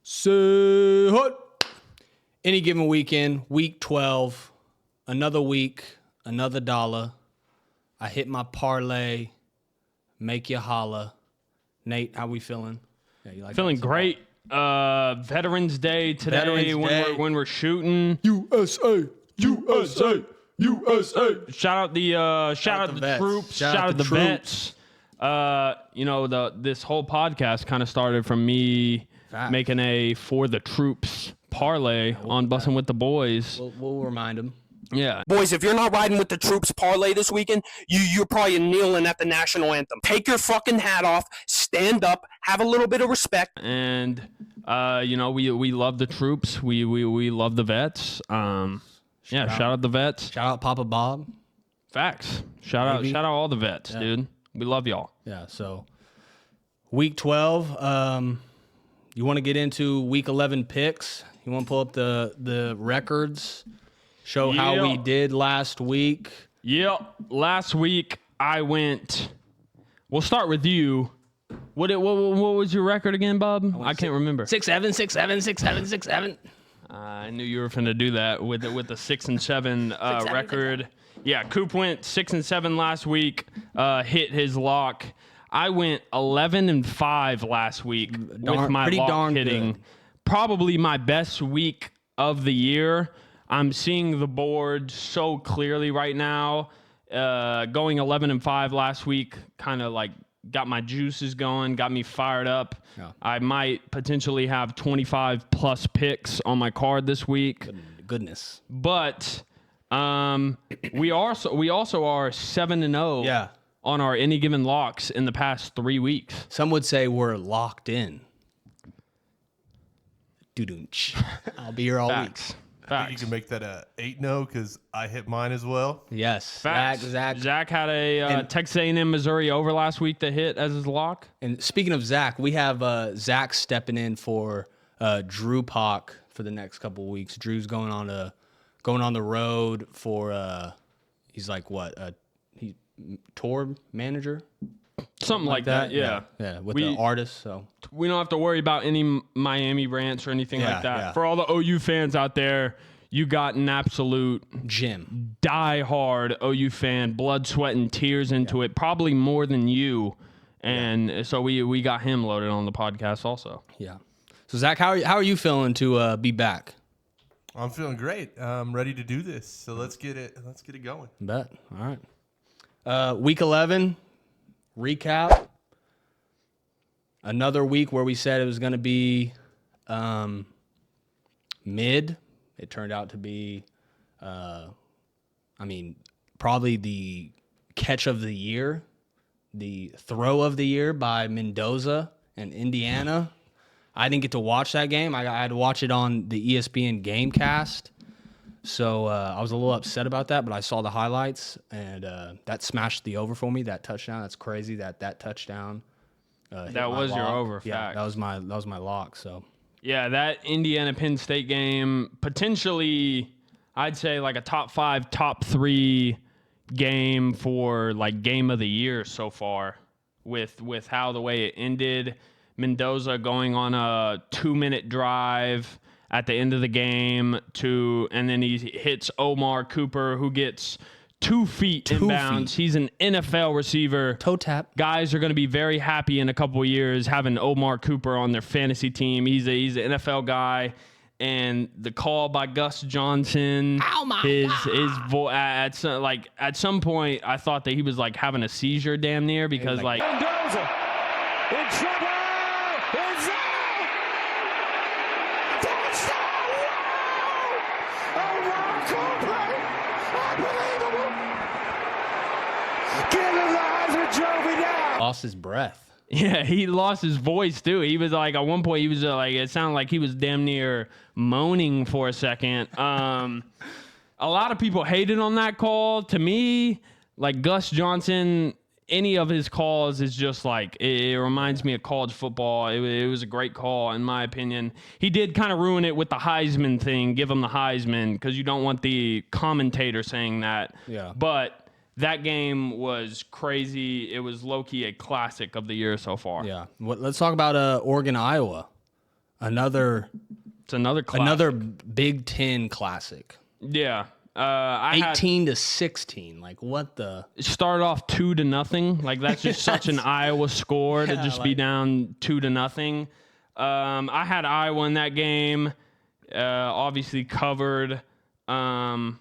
Say what? Any given weekend, week 12, another week, another dollar. I hit my parlay, make you holla. Nate, how we feeling? Yeah, you like feeling great. Veterans Day today when we're shooting. USA. Shout out the troops. Shout out the vets. This whole podcast kind of started from me making a for the troops parlay on Bussin' with the Boys. We'll remind them. Yeah. Boys, if you're not riding with the troops parlay this weekend, you're probably kneeling at the national anthem. Take your fucking hat off, stand up, have a little bit of respect. And we love the troops. We love the vets. Shout out the vets. Shout out Papa Bob. Facts. Shout out all the vets, dude. We love y'all. Yeah, so week 12, you want to get into week 11 picks? You want to pull up the records? Show how we did last week. Yep. Last week I went. We'll start with you. What was your record again, Bob? I can't remember. 6-7. I knew you were finna do that with the 6-7 record. Yeah, Coop went 6-7 last week. Hit his lock. I went 11-5 last week with my lock hitting. Good. Probably my best week of the year. I'm seeing the board so clearly right now. Going 11-5 last week kind of like got my juices going, got me fired up. Yeah. I might potentially have 25 plus picks on my card this week. Goodness. But we also are 7-0 on our any given locks in the past 3 weeks. Some would say we're locked in. I'll be here all week. I think you can make that a 8-0 because I hit mine as well. Yes. Zach had a Texas A&M Missouri over last week that hit as his lock. And speaking of Zach, we have Zach stepping in for Drew Pock for the next couple of weeks. Drew's going on the road for he's like what? He tour manager? Something like that. Yeah, with the artists. So we don't have to worry about any Miami rants or anything like that. Yeah. For all the OU fans out there, you got an absolute die-hard OU fan, blood, sweat, and tears into it, probably more than you. And so we got him loaded on the podcast also. Yeah. So Zach, how are you feeling to be back? I'm feeling great. I'm ready to do this. So let's get it going. Bet. All right. Week 11. Recap. Another week where we said it was going to be mid. It turned out to be, probably the catch of the year, the throw of the year by Mendoza and Indiana. I didn't get to watch that game. I had to watch it on the ESPN Gamecast. So I was a little upset about that, but I saw the highlights, and that smashed the over for me. That touchdown, that's crazy. That touchdown. That was your over. Yeah, that was my lock. So yeah, that Indiana Penn State game potentially, I'd say like a top 5, top 3 game for like game of the year so far. With how the way it ended, Mendoza going on a 2-minute drive at the end of the game and then he hits Omar Cooper, who gets 2 feet inbounds. He's an NFL receiver. Toe tap. Guys are going to be very happy in a couple of years having Omar Cooper on their fantasy team. He's an NFL guy. And the call by Gus Johnson, at some point, I thought that he was like having a seizure damn near because like Mendoza in trouble. It's out. Touchdown! Omar Cooper, unbelievable. Get Elijah Jovi down. Lost his breath. Yeah, he lost his voice too. He was like, at one point, he was like, it sounded like he was damn near moaning for a second. A lot of people hated on that call. To me, like Gus Johnson, any of his calls is just like, it reminds me of college football. It was a great call, in my opinion. He did kind of ruin it with the Heisman thing, give him the Heisman, because you don't want the commentator saying that. Yeah. But that game was crazy. It was low-key a classic of the year so far. Yeah. Let's talk about Oregon, Iowa. It's another classic. another Big Ten classic. Yeah. I 18 to 16. Like what the? started off 2-0. Like that's just such an Iowa score to just be down 2-0. I had Iowa in that game. Obviously covered. Oregon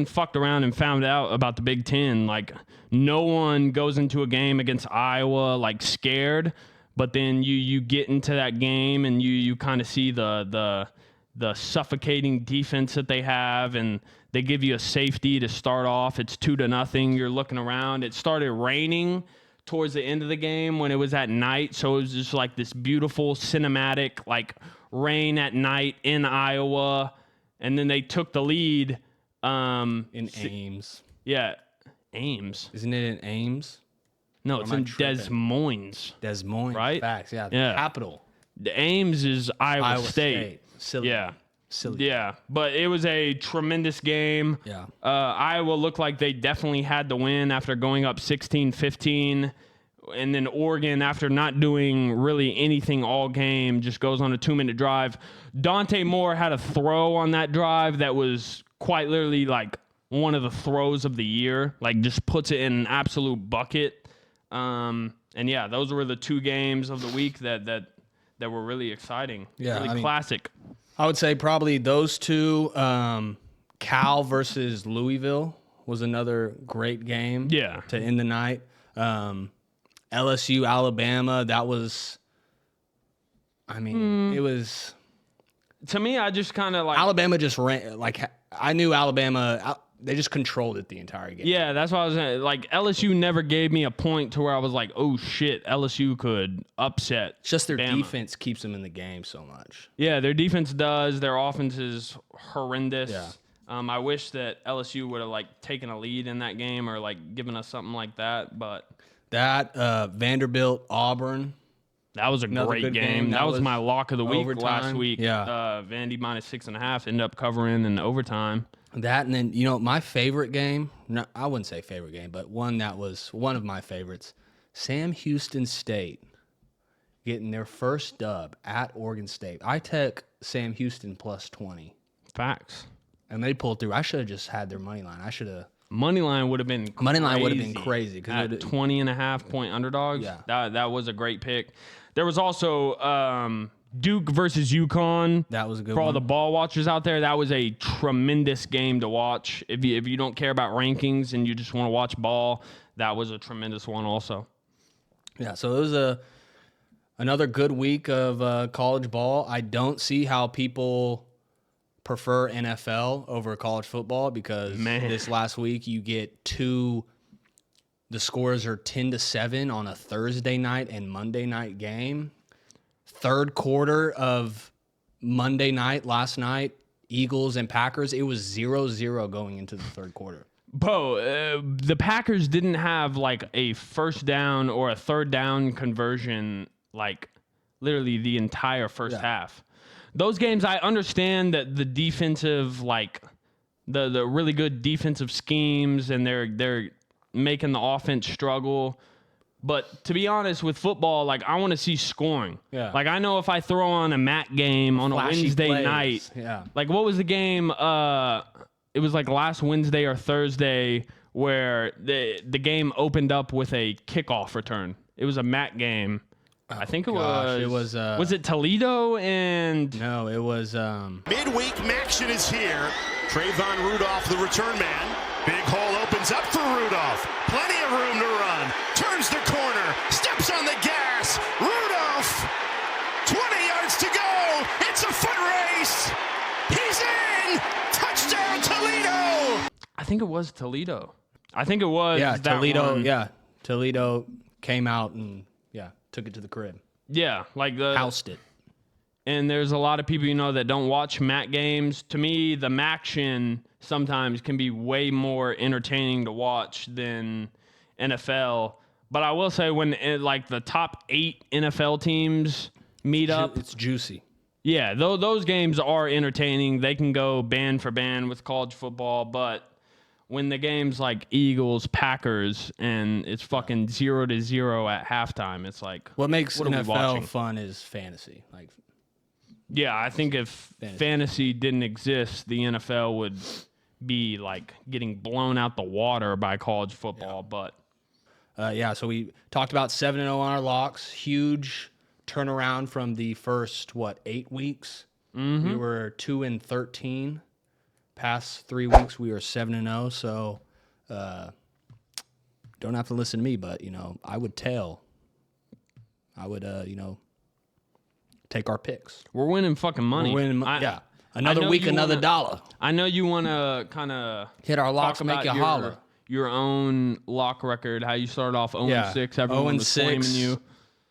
fucked around and found out about the Big Ten. Like no one goes into a game against Iowa like scared, but then you get into that game and you kind of see the suffocating defense that they have, and they give you a safety to start off. It's 2-0. You're looking around. It started raining towards the end of the game when it was at night, so it was just like this beautiful cinematic like rain at night in Iowa, and then they took the lead In Ames. Yeah, Ames. Isn't it in Ames? No, it's in Des Moines. Des Moines. Right? Facts. Yeah. The Yeah. capital. The Ames is Iowa State. Silly. Yeah. Silly. Yeah, but it was a tremendous game. Yeah. Iowa looked like they definitely had the win after going up 16-15. And then Oregon, after not doing really anything all game, just goes on a 2-minute drive. Dante Moore had a throw on that drive that was quite literally like one of the throws of the year. Like just puts it in an absolute bucket. And yeah, those were the two games of the week that were really exciting. Yeah, really I mean, classic. I would say probably those two. Cal versus Louisville was another great game. Yeah. To end the night. LSU, Alabama, that was. I mean, it was. To me, I just kind of like Alabama just ran. Like, I knew Alabama. They just controlled it the entire game. Yeah, that's what I was saying. Like, LSU never gave me a point to where I was like, oh, shit, LSU could upset It's just their Bama. defense keeps them in the game so much. Yeah, their defense does. Their offense is horrendous. Yeah. I wish that LSU would have, like, taken a lead in that game or, like, given us something like that. But That, Vanderbilt, Auburn. that was a Another great good game. game. That was my lock of the week last overtime. week. Yeah. Vandy minus 6.5 ended up covering in overtime. That, and then, my favorite game, no, I wouldn't say favorite game, but one that was one of my favorites, Sam Houston State getting their first dub at Oregon State. I took Sam Houston plus 20, Facts. and they pulled through. I should have just had their money line. I should have. Moneyline would have been crazy. Moneyline would have been crazy. At 20.5 point underdogs. Yeah. That was a great pick. There was also Duke versus UConn. That was a good For all one. the ball watchers out there, that was a tremendous game to watch. If you don't care about rankings and you just want to watch ball, that was a tremendous one also. Yeah, so it was another good week of college ball. I don't see how people prefer NFL over college football because this last week you get the scores are 10-7 on a Thursday night and Monday night game. Third quarter of Monday night last night, Eagles and Packers, it was 0-0 going into the third quarter. Bo, the Packers didn't have like a first down or a third down conversion like literally the entire first half. Those games, I understand that the defensive, like the really good defensive schemes, and they're making the offense struggle. But to be honest, with football, like I want to see scoring. Yeah. Like I know if I throw on a MAC game on a Flashy Wednesday plays. night, Yeah. like what was the game? It was like last Wednesday or Thursday where the game opened up with a kickoff return. It was a MAC game. I think It was. Was it Toledo and No, it was. Midweek Maction is here. Trayvon Rudolph, the return man. Big hole opens up for Rudolph. Plenty of room to run. Turns the corner. Steps on the gas. Rudolph. 20 yards to go. It's a foot race. He's in. Touchdown, Toledo. I think it was Toledo. I think it was. Yeah, that Toledo. one. Yeah, Toledo came out and took it to the crib, Yeah, like the housed it. And there's a lot of people, that don't watch MAC games. To me, the MACtion sometimes can be way more entertaining to watch than NFL. But I will say when the top 8 NFL teams meet up, It's juicy. yeah, those games are entertaining. They can go band for band with college football, but when the game's like Eagles, Packers, and it's fucking 0-0 at halftime, it's like, What makes what are we NFL watching? fun is fantasy. Like Yeah, I think if fantasy didn't exist, the NFL would be like getting blown out the water by college football. But so we talked about 7-0 on our locks. Huge turnaround from the first 8 weeks. We were 2-13. Past 3 weeks we were 7-0. So don't have to listen to me, but I would take our picks. we're winning fucking money. We're winning, I another know week, you another wanna- dollar. I know you want to kind of Hit our locks and make you holler. your own lock record. How you started off 0-6. Everyone was 0-6. flaming you.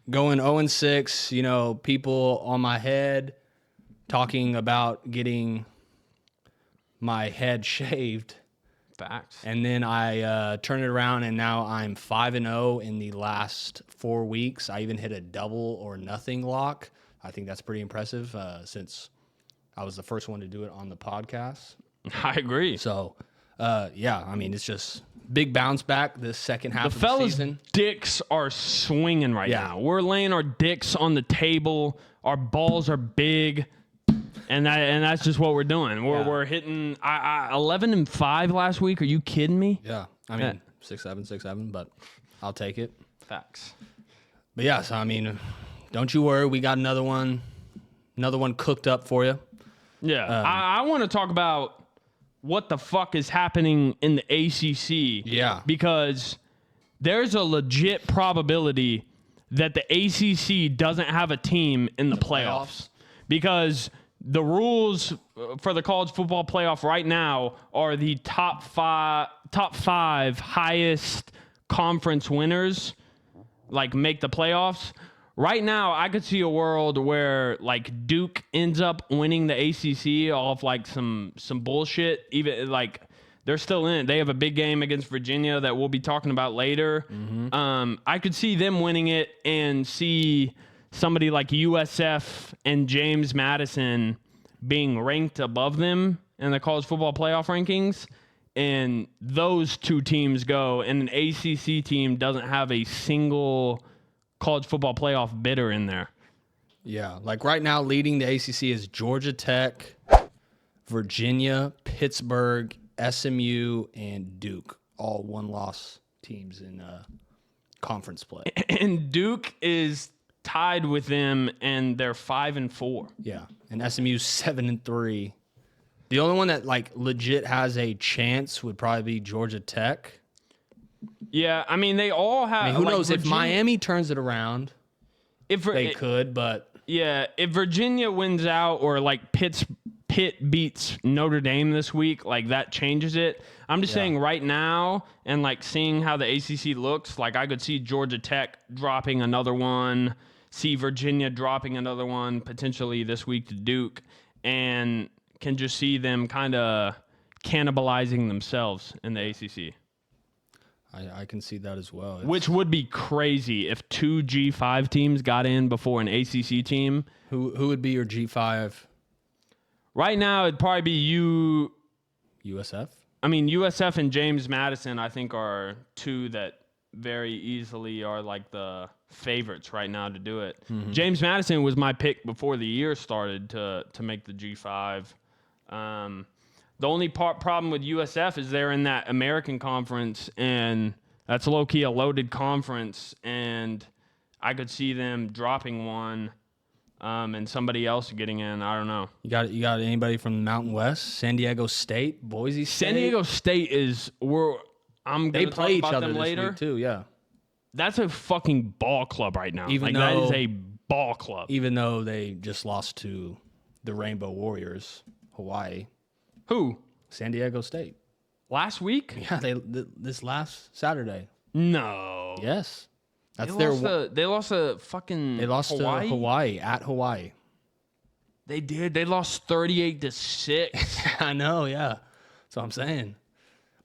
Going 0-6, people on my head talking about getting my head shaved. Facts. And then I turned it around, and now I'm 5-0 in the last 4 weeks. I even hit a double or nothing lock. I think that's pretty impressive since I was the first one to do it on the podcast. I agree. So, it's just big bounce back this second half of the Fellas' season. dicks are swinging right Yeah. now. We're laying our dicks on the table. Our balls are big, and that's just what we're doing. We're hitting 11-5 last week. Are you kidding me? Yeah, 6-7, but I'll take it. Facts. But yeah, so don't you worry, we got another one cooked up for you. Yeah, I want to talk about what the fuck is happening in the ACC. Yeah. Because there's a legit probability that the ACC doesn't have a team in the playoffs. Because the rules for the college football playoff right now are the top five highest conference winners make the playoffs. Right now, I could see a world where Duke ends up winning the ACC off some bullshit. Even they're still in it. They have a big game against Virginia that we'll be talking about later. I could see them winning it and see somebody like USF and James Madison being ranked above them in the college football playoff rankings. And those two teams go, and an ACC team doesn't have a single college football playoff bidder in there. Yeah, right now leading the ACC is Georgia Tech, Virginia, Pittsburgh, SMU, and Duke, all one-loss teams in conference play. And Duke is tied with them, and they're 5-4. Yeah, and SMU's 7-3. The only one that legit has a chance would probably be Georgia Tech. Yeah, they all have. Who knows if Miami turns it around? They could, but yeah, if Virginia wins out or Pitt beats Notre Dame this week, that changes it. I'm just saying right now, and seeing how the ACC looks, I could see Georgia Tech dropping another one, see Virginia dropping another one potentially this week to Duke, and can just see them kind of cannibalizing themselves in the ACC. I can see that as well. Which would be crazy if 2 G5 teams got in before an ACC team. Who would be your G5? Right now, it'd probably be USF? USF and James Madison, I think, are two that very easily are the favorites right now to do it. Mm-hmm. James Madison was my pick before the year started to make the G5. The only problem with USF is they're in that American conference, and that's low-key a loaded conference, and I could see them dropping one and somebody else getting in. I don't know. You got anybody from the Mountain West? San Diego State? Boise State? San Diego State is where I'm going to talk play each about other them this later. week too, yeah. That's a fucking ball club right now. Even that though- is a ball club. Even though they just lost to the Rainbow Warriors, Hawaii. Who? San Diego State. Last week? Yeah, this last Saturday. No. Yes. That's They lost a fucking They lost Hawaii? to Hawaii at Hawaii. They did. They lost 38-6. I know, yeah. That's what I'm saying.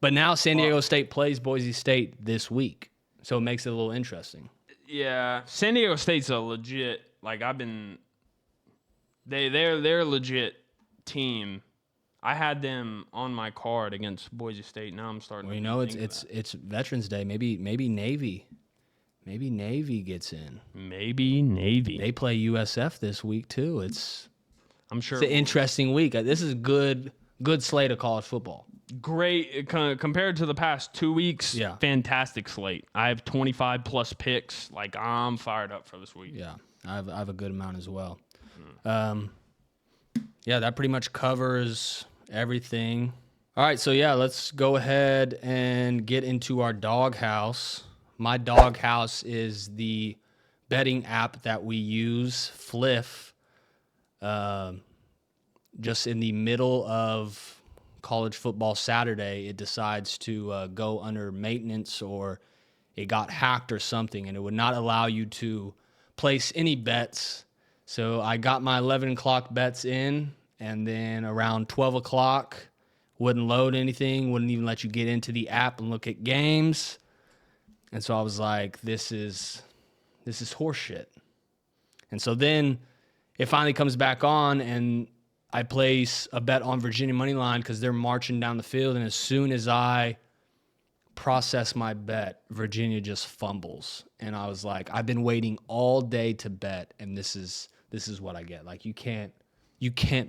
But now San Diego State plays Boise State this week, so it makes it a little interesting. Yeah, San Diego State's a legit. They're a legit team. I had them on my card against Boise State. Now I'm starting. Well, it's Veterans Day. Maybe Navy. Maybe Navy gets in. Maybe Navy. They play USF this week too. It's I'm sure It's an interesting week. This is good slate of college football. great compared to the past 2 weeks. Yeah. Fantastic slate. I have 25 plus picks. Like, I'm fired up for this week. Yeah, I have a good amount as well. Yeah, that pretty much covers everything. All right, so yeah, let's go ahead and get into our doghouse. My doghouse is the betting app that we use, Fliff. Just in the middle of college football Saturday, it decides to go under maintenance, or it got hacked or something, and it would not allow you to place any bets. So I got my 11 o'clock bets in, and then around 12 o'clock, wouldn't load anything, wouldn't even let you get into the app and look at games. And so I was like, this is horseshit. And so then it finally comes back on, and I place a bet on Virginia money line because they're marching down the field. And as soon as I process my bet, Virginia just fumbles. And I was like, I've been waiting all day to bet, and this is what I get. Like, you can't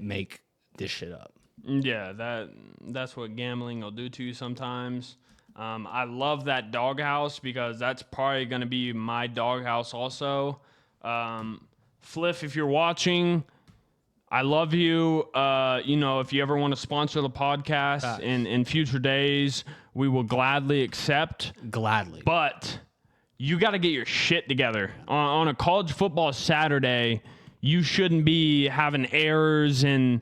make this shit up. Yeah, that's what gambling will do to you sometimes. I love that doghouse because that's probably going to be my doghouse also. Fliff, if you're watching, I love you. If you ever want to sponsor the podcast in future days, we will gladly accept. Gladly. But you got to get your shit together. On a college football Saturday, you shouldn't be having errors and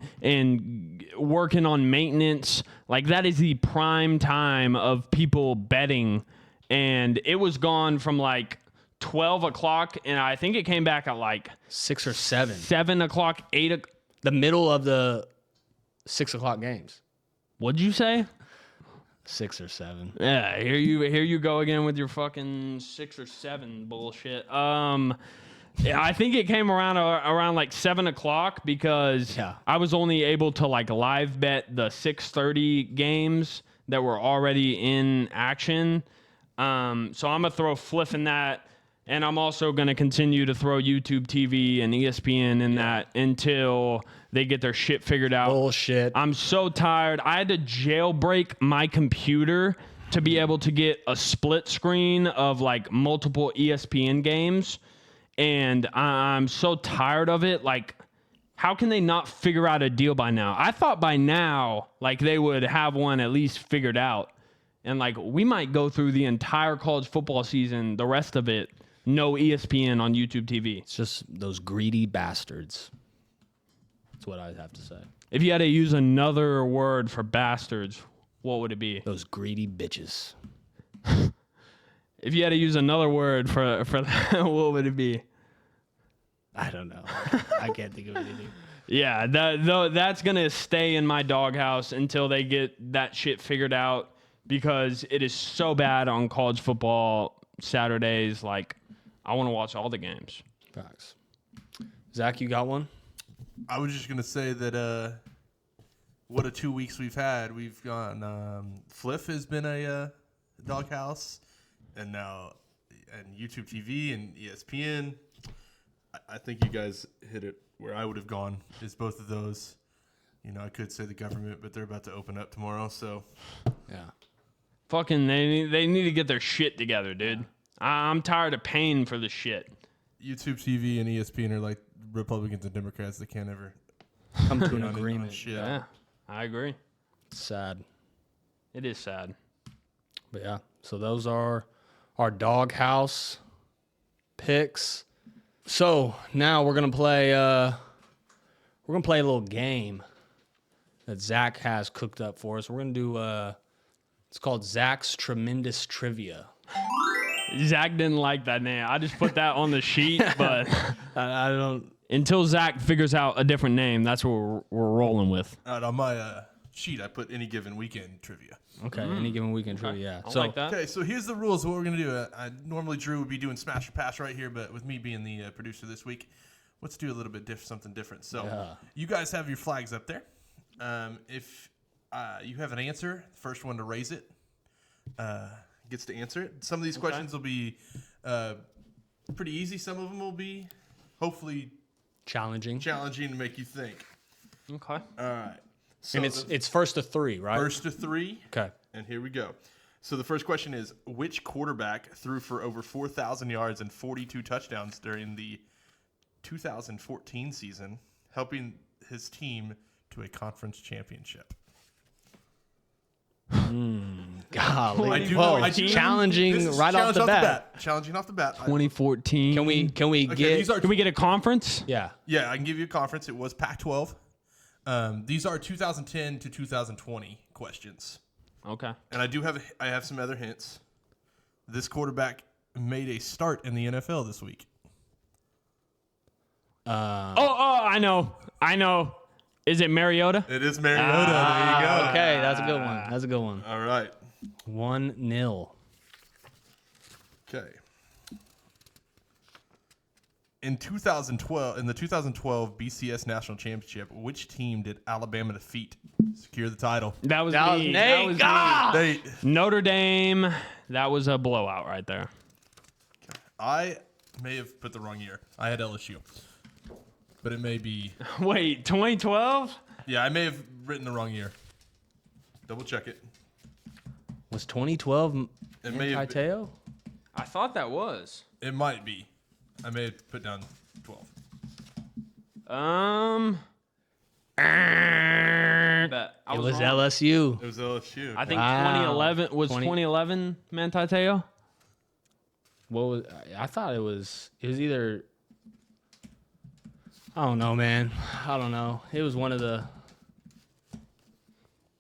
working on maintenance. Like, that is the prime time of people betting. And it was gone from like 12 o'clock, and I think it came back at like 6 or 7. 7 o'clock, 8 o'clock. The middle of the 6 o'clock games. What'd you say? 6 or 7. Yeah, here you go again with your fucking 6 or 7 bullshit. I think it came around like 7 o'clock because I was only able to like live bet the 6:30 games that were already in action. So I'm gonna throw Fliff in that, and I'm also gonna continue to throw YouTube TV and ESPN in that until they get their shit figured out. Bullshit. I'm so tired. I had to jailbreak my computer to be able to get a split screen of like multiple ESPN games. And I'm so tired of it. Like, how can they not figure out a deal by now? I thought by now, like, they would have one at least figured out. And, like, we might go through the entire college football season, the rest of it, no ESPN on YouTube TV. It's just those greedy bastards. That's what I have to say. If you had to use another word for bastards, what would it be? Those greedy bitches. If you had to use another word for that, what would it be? I don't know. I can't think of anything. Yeah, that's going to stay in my doghouse until they get that shit figured out, because it is so bad on college football Saturdays. Like, I want to watch all the games. Facts. Zach, you got one? I was just going to say that what a 2 weeks we've had. We've gone Fliff has been a doghouse, and now and YouTube TV and ESPN. I think you guys hit it where I would have gone, is both of those. You know, I could say the government, but they're about to open up tomorrow, so. Yeah. Fucking, they need to get their shit together, dude. I'm tired of paying for the shit. YouTube TV and ESPN are like Republicans and Democrats that can't ever Come to an on agreement. shit. Yeah, I agree. It's sad. It is sad. But yeah, so those are our doghouse picks. So now we're gonna play a little game that Zach has cooked up for us. We're gonna do it's called Zach's Tremendous Trivia. Zach didn't like that name. I just put that on the sheet, but I don't. Until Zach figures out a different name, that's what we're rolling with. On my sheet, I put any given weekend trivia. Okay, any given weekend trivia. Yeah. I like that. Okay, so here's the rules of what we're going to do. I normally, Drew would be doing smash or pass right here, but with me being the producer this week, let's do a little bit something different. So you guys have your flags up there. If you have an answer, the first one to raise it gets to answer it. Some of these questions will be pretty easy. Some of them will be hopefully challenging to make you think. Okay. All right. So And it's first to three, right? first to three. Okay. And here we go. So the first question is, which quarterback threw for over 4,000 yards and 42 touchdowns during the 2014 season, helping his team to a conference championship? Golly. I do know- challenging This is right off challenge the bat. Challenging off the bat. 2014. Can we Okay, get? these are Can we get a conference? Yeah. Yeah, I can give you a conference. It was Pac-12. These are 2010 to 2020 questions, Okay. and I have some other hints. This quarterback made a start in the NFL this week. I know. Is it Mariota? It is Mariota. There you go. Okay, that's a good one. That's a good one. All right. 1-0. Okay. In the 2012 BCS National Championship, which team did Alabama defeat to secure the title? That was That was me. Nate. That was me. God! They, Notre Dame. That was a blowout right there. I may have put the wrong year. I had LSU, but it may be. Wait, 2012? Yeah, I may have written the wrong year. Double check it. Was 2012 It may have. Teo? I thought that was. It might be. I may have put down 12. Bet. I It was wrong. LSU. It was LSU. I think Wow. 2011 was 20 2011 Manti-Teo. What was? I thought it was. It was either. I don't know, man. I don't know. It was one of the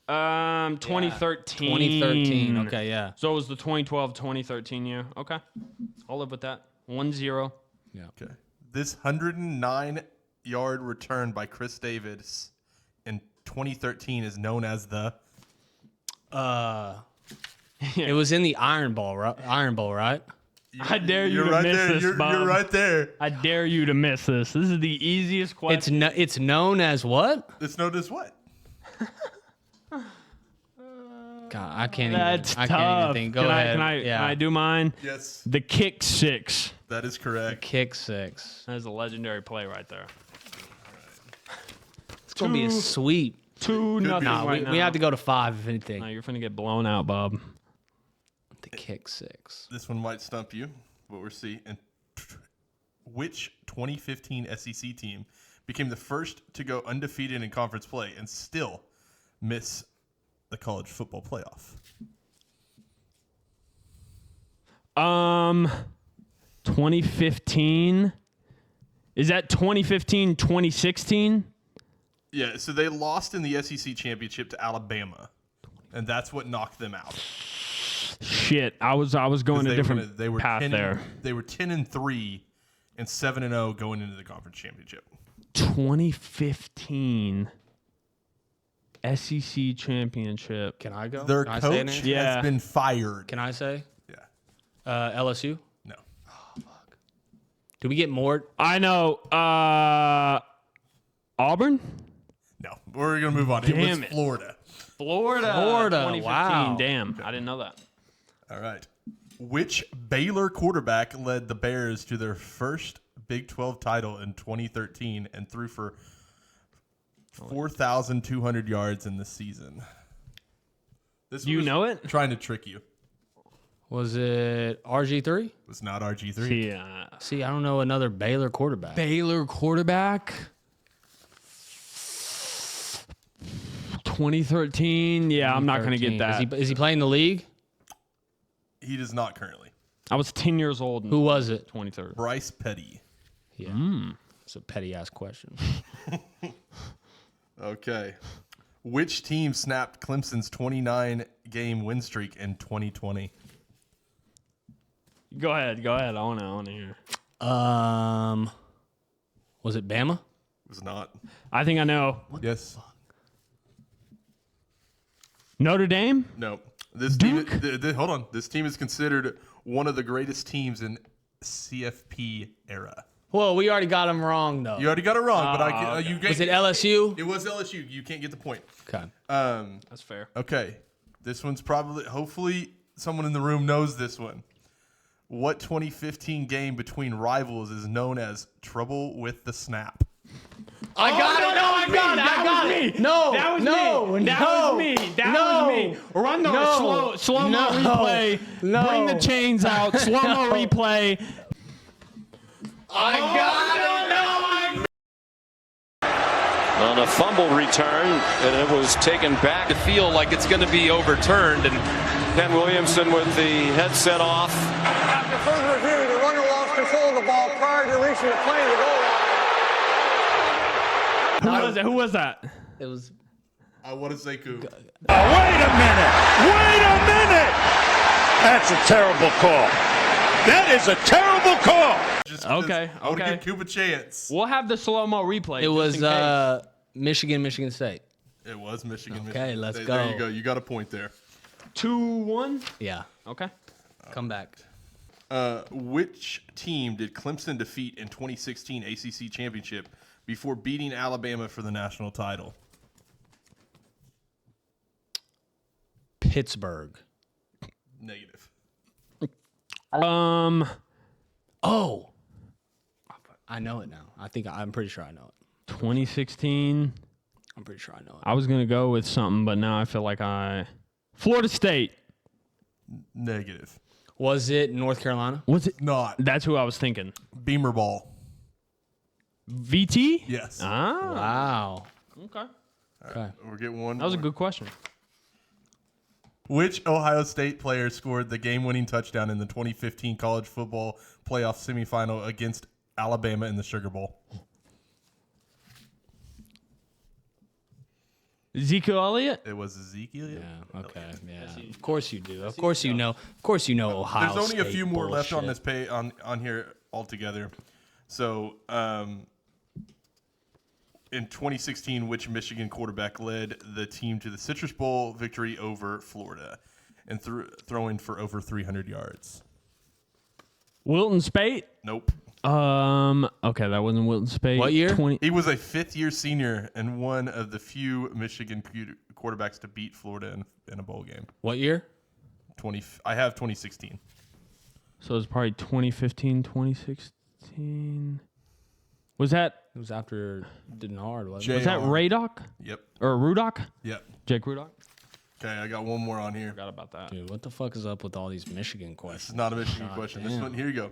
2013. 2013. Okay, yeah. So it was the 2012-2013 year. Okay. I'll live with that. 1-0. Okay. This 109-yard return by Chris Davis in 2013 is known as the. It was in the Iron Bowl, right? I dare you You're to right miss there. this, You're Bob. right there. I dare you to miss this. This is the easiest question. It's known as what? It's known as what? God, I can't That's even. I tough. can't even think. Go ahead. Can I do mine? Yes, The kick six. that is correct. Kick six. That is a legendary play right there. It's gonna be a sweep. 2-0 Nah, right we now. have to go to 5 if anything. No, you're finna get blown out, Bob. The kick six. This one might stump you, but we'll see. And which 2015 SEC team became the first to go undefeated in conference play and still miss the college football playoff? 2015. Is that 2015, 2016? Yeah, so they lost in the SEC championship to Alabama, and that's what knocked them out. Shit, I was going a different they were path 10 there. They were 10-3 and 7-0 going into the conference championship. 2015 SEC championship. Can I go? Their Can I say coach it? Yeah. has been fired. Can I say? Yeah. LSU. No. Do we get more? I know. Auburn? No. We're going to move on. Damn it was it. Florida. Florida. Florida, 2015. wow. Damn, I didn't know that. All right. Which Baylor quarterback led the Bears to their first Big 12 title in 2013 and threw for 4,200 yards in the season? This You was know it? Trying to trick you. Was it RG3? It was not RG3. Yeah. See, I don't know another Baylor quarterback. Baylor quarterback. 2013. Yeah, I'm not going to get 13. that. Is he playing the league? He does not currently. I was 10 years old in Who was it? 2013. Bryce Petty. Yeah. It's a petty ass question. Okay. Which team snapped Clemson's 29-game win streak in 2020? Go ahead. I want to hear. Was it Bama? It was not. I think I know. Yes. Notre Dame? No. This team. Hold on. This team is considered one of the greatest teams in CFP era. Well, we already got him wrong though. You already got it wrong, but okay. you Was it LSU? It was LSU. You can't get the point. Okay. That's fair. Okay. This one's hopefully someone in the room knows this one. What 2015 game between rivals is known as Trouble with the Snap? I got it. No, I got it. me. No, That was no, me. That no, was me. That no, was me. Run the no, slow-mo no, replay. no. Bring the chains out. Slow-mo replay. I got it. On a fumble return, and it was taken back to feel like it's going to be overturned. And Ken Williamson with the headset off. After further review, the runner lost control of the ball prior to reaching the plane to goal line. Who was that? It was. I want to say Coop. Wait a minute! That's a terrible call. That is a terrible call. Just 'cause Okay, I want to okay. give Coop a chance. We'll have the slow-mo replay. It was just in case. Michigan State. It was Michigan. Okay, Michigan. let's There go. you go. You got a point there. 2-1. Yeah. Okay. Come back. Which team did Clemson defeat in 2016 ACC Championship before beating Alabama for the national title? Pittsburgh. Negative. Oh. I know it now. I'm pretty sure I know it. 2016. I'm pretty sure I know it. I was going to go with something, but now I feel like Florida State. Negative. Was it North Carolina? Was it? Not. That's who I was thinking. Beamer ball. VT? Yes. Ah. Wow. Okay. Okay. We're getting one. That was a more. good question. Which Ohio State player scored the game-winning touchdown in the 2015 college football playoff semifinal against Alabama in the Sugar Bowl? Ezekiel Elliott? It was Ezekiel. Yeah. Okay. Yeah. Of course you do. Of course you know. Of course you know Ohio There's only a State few more left on bullshit. this pay on here altogether. So, in 2016, which Michigan quarterback led the team to the Citrus Bowl victory over Florida and throwing for over 300 yards? Wilton Spate? Nope. Okay, that wasn't Wilton Spate. What year? He was a fifth-year senior and one of the few Michigan quarterbacks to beat Florida in a bowl game. What year? I have 2016. So it was probably 2015, 2016. Was that It was after Denard, wasn't it? was that Raydock Yep. or Rudock? Yep. Jake Rudock? Okay, I got one more on here. Forgot about that. Dude, what the fuck is up with all these Michigan This questions? is not a Michigan question. This damn. one, here you go.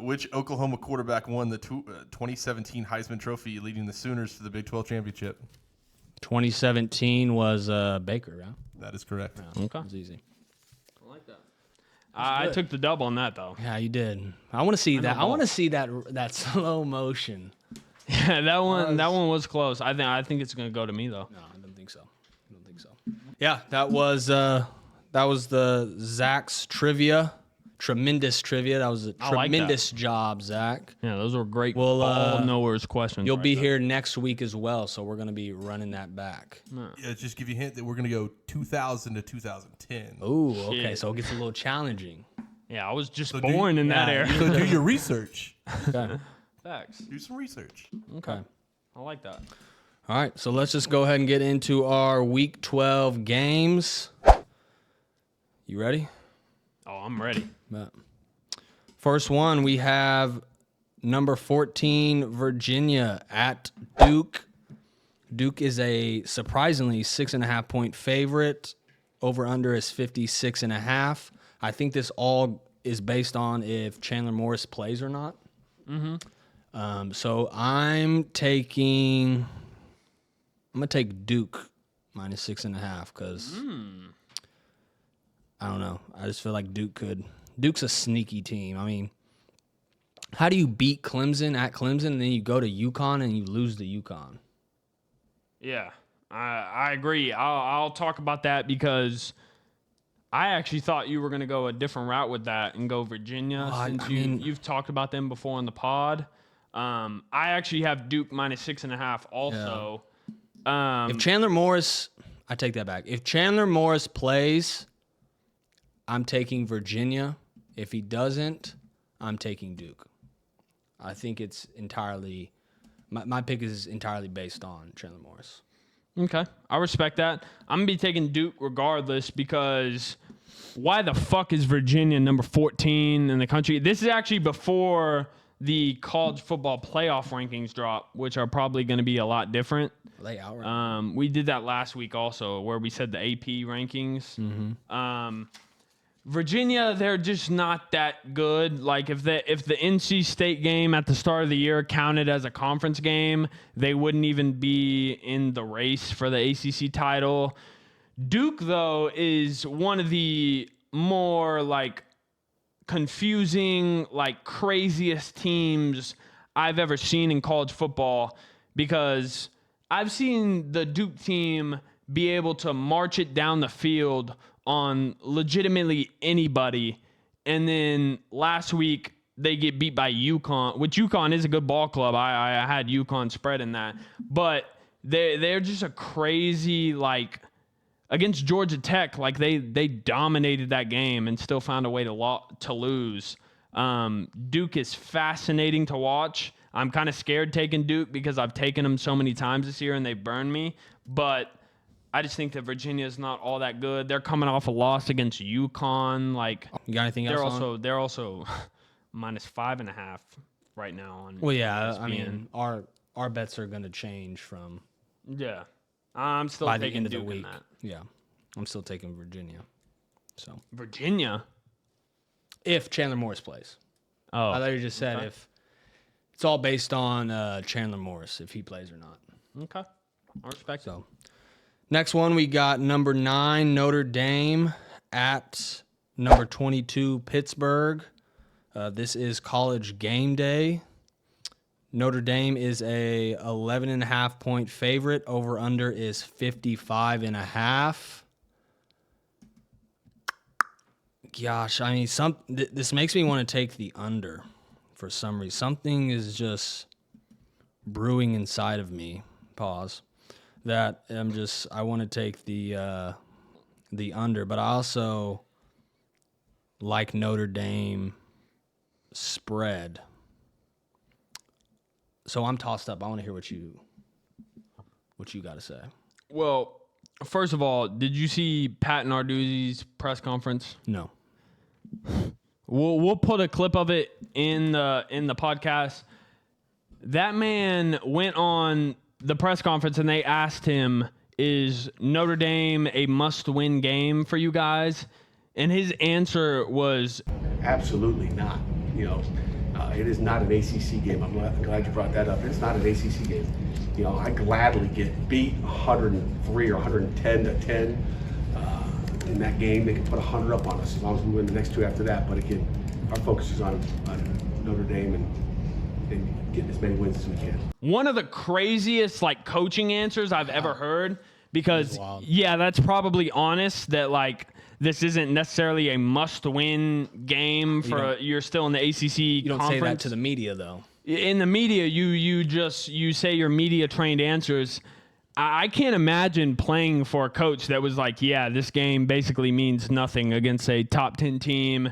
Which Oklahoma quarterback won the 2017 Heisman Trophy, leading the Sooners to the Big 12 championship? 2017 was Baker, yeah? That is correct. Okay. It was easy. I like that. I took the dub on that though. Yeah, you did. I want to see that. I want to see that slow motion. Yeah, that one was close. I think it's gonna go to me though. No, I don't think so. Yeah, that was the Zach's trivia. Tremendous trivia. That was a I like tremendous job, Zach. Yeah, those were great Well, all knowers questions. You'll right be there. here next week as well, so we're gonna be running that back. Yeah, just give you a hint that we're going to go 2000 to 2010. Ooh, okay, Shit. so it gets a little challenging. Yeah, I was just So born in that era. So do your research. Okay. Facts. Do some research. Okay. I like that. All right, so let's just go ahead and get into our Week 12 games. You ready? Oh, I'm ready. Bet. First one, we have number 14, Virginia at Duke. Duke is a surprisingly 6.5 point favorite. Over under is 56.5. I think this all is based on if Chandler Morris plays or not. So I'm gonna take Duke minus 6.5 because I don't know. I just feel like Duke's a sneaky team. I mean, how do you beat Clemson at Clemson and then you go to UConn and you lose to UConn? Yeah, I agree. I'll talk about that because I actually thought you were going to go a different route with that and go Virginia since you've talked about them before on the pod. I actually have Duke minus 6.5 also. If Chandler Morris, I take that back. If Chandler Morris plays, I'm taking Virginia. If he doesn't, I'm taking Duke. I think it's entirely my pick is entirely based on Chandler Morris. Okay, I respect that. I'm going to be taking Duke regardless because why the fuck is Virginia number 14 in the country? This is actually before the college football playoff rankings drop, which are probably going to be a lot different. they out? We did that last week also, where we said the AP rankings. Virginia, they're just not that good. Like if the NC State game at the start of the year counted as a conference game, they wouldn't even be in the race for the ACC title. Duke, though, is one of the more like confusing, like craziest teams I've ever seen in college football, because I've seen the Duke team be able to march it down the field on legitimately anybody, and then last week they get beat by UConn, which UConn is a good ball club. I had UConn spread in that, but they're just a crazy, like, against Georgia Tech, like they dominated that game and still found a way to lose. Duke is fascinating to watch. I'm kind of scared taking Duke because I've taken them so many times this year and they burned me, but I just think that Virginia is not all that good. They're coming off a loss against UConn. Like, You got anything else? they're also minus 5.5 right now on. Well, yeah. ESPN. I mean, our bets are going to change from Yeah, I'm still by the taking end of Duke the in week. that. Yeah, I'm still taking Virginia. So Virginia. if Chandler Morris plays, Oh, I thought you just said if. It's all based on Chandler Morris, if he plays or not. okay. I respect it. So, next one, we got number 9, Notre Dame at number 22, Pittsburgh. This is College Game Day. Notre Dame is a 11.5 point favorite. Over under is 55.5. Gosh, I mean, this makes me want to take the under for some reason. Something is just brewing inside of me. Pause. That I want to take the under, but I also like Notre Dame spread. So I'm tossed up. I want to hear what you got to say. Well, first of all, did you see Pat Narduzzi's press conference? No. We'll put a clip of it in the podcast. That man went on the press conference and they asked him, "Is Notre Dame a must-win game for you guys?" And his answer was, "Absolutely not. It is not an ACC game. I'm glad you brought that up. It's not an ACC game. I gladly get beat 103 or 110 to 10 in that game. They can put 100 up on us as long as we win the next 2 after that. But again, our focus is on Notre Dame and getting as many wins as we can." One of the craziest coaching answers I've ever heard, because that's probably honest that this isn't necessarily a must-win game for you're still in the ACC. You don't conference. say that to the media though. In the media, you say your media-trained answers. I can't imagine playing for a coach that was like, "Yeah, this game basically means nothing against a top 10 team.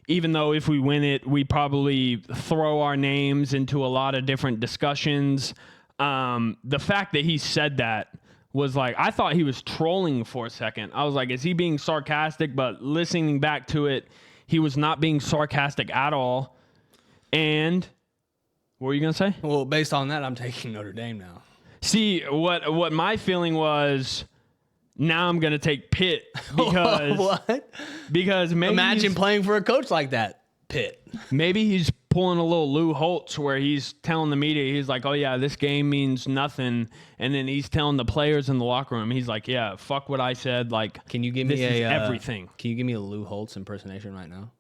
Even though if we win it, we probably throw our names into a lot of different discussions." The fact that he said that was I thought he was trolling for a second. I was like, is he being sarcastic? But listening back to it, he was not being sarcastic at all. And what were you going to say? Well, based on that, I'm taking Notre Dame now. See, what my feeling was, now I'm going to take Pitt because What? Because maybe Imagine playing for a coach like that, Pitt. maybe he's pulling a little Lou Holtz where he's telling the media, he's like, "Oh yeah, this game means nothing," and then he's telling the players in the locker room, he's like, "Yeah, fuck what I said. Can you give this me is everything." Can you give me a Lou Holtz impersonation right now?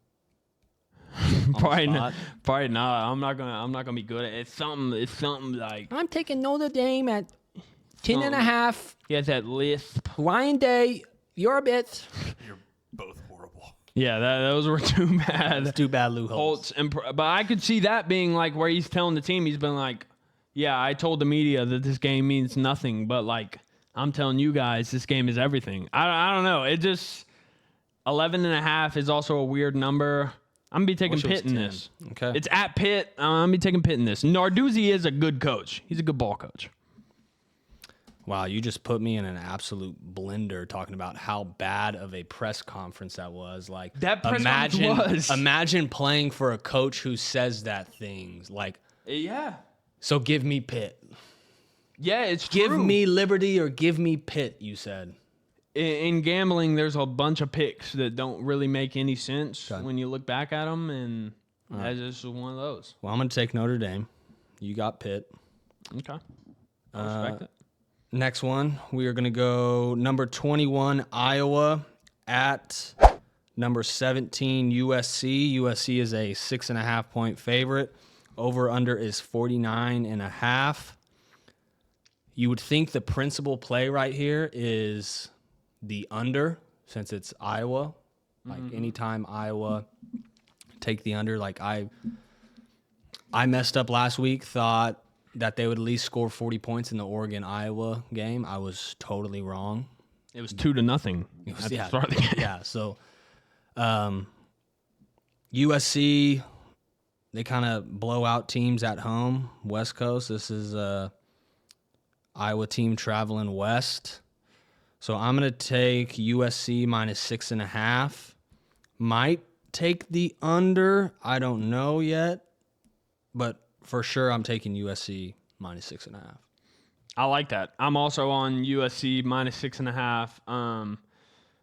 Probably not. Probably not. I'm not gonna be good at it. It's something like I'm taking Notre Dame at 10.5. he has that lisp. Ryan Day, you're a bit. You're both horrible. Yeah, those were too bad. It's too bad, Lou Holtz. But I could see that being where he's telling the team, he's been like, "Yeah, I told the media that this game means nothing, but I'm telling you guys, this game is everything." I don't know. It just 11.5 is also a weird number. I'm gonna be taking Pitt in this. Okay. It's at Pitt. I'm gonna be taking Pitt in this. Narduzzi is a good coach. He's a good ball coach. Wow, you just put me in an absolute blender talking about how bad of a press conference that was. That press conference was. Imagine playing for a coach who says that things Yeah. So give me Pitt. Yeah, it's Give true. me Liberty or give me Pitt, you said. In gambling, there's a bunch of picks that don't really make any sense when you look back at them, and that's just one of those. Well, I'm going to take Notre Dame. You got Pitt. Okay. I respect it. Next one, we are going to go number 21, Iowa, at number 17, USC. USC is a 6.5-point favorite. Over-under is 49.5. You would think the principal play right here is the under, since it's Iowa. Like anytime Iowa take the under, like I messed up last week, thought that they would at least score 40 points in the Oregon-Iowa game. I was totally wrong. It was 2-0 at the start of the game. Yeah, so USC, they kind of blow out teams at home. West Coast, this is Iowa team traveling west. So I'm going to take USC minus 6.5. Might take the under. I don't know yet. But for sure, I'm taking USC minus 6.5. I like that. I'm also on USC minus 6.5.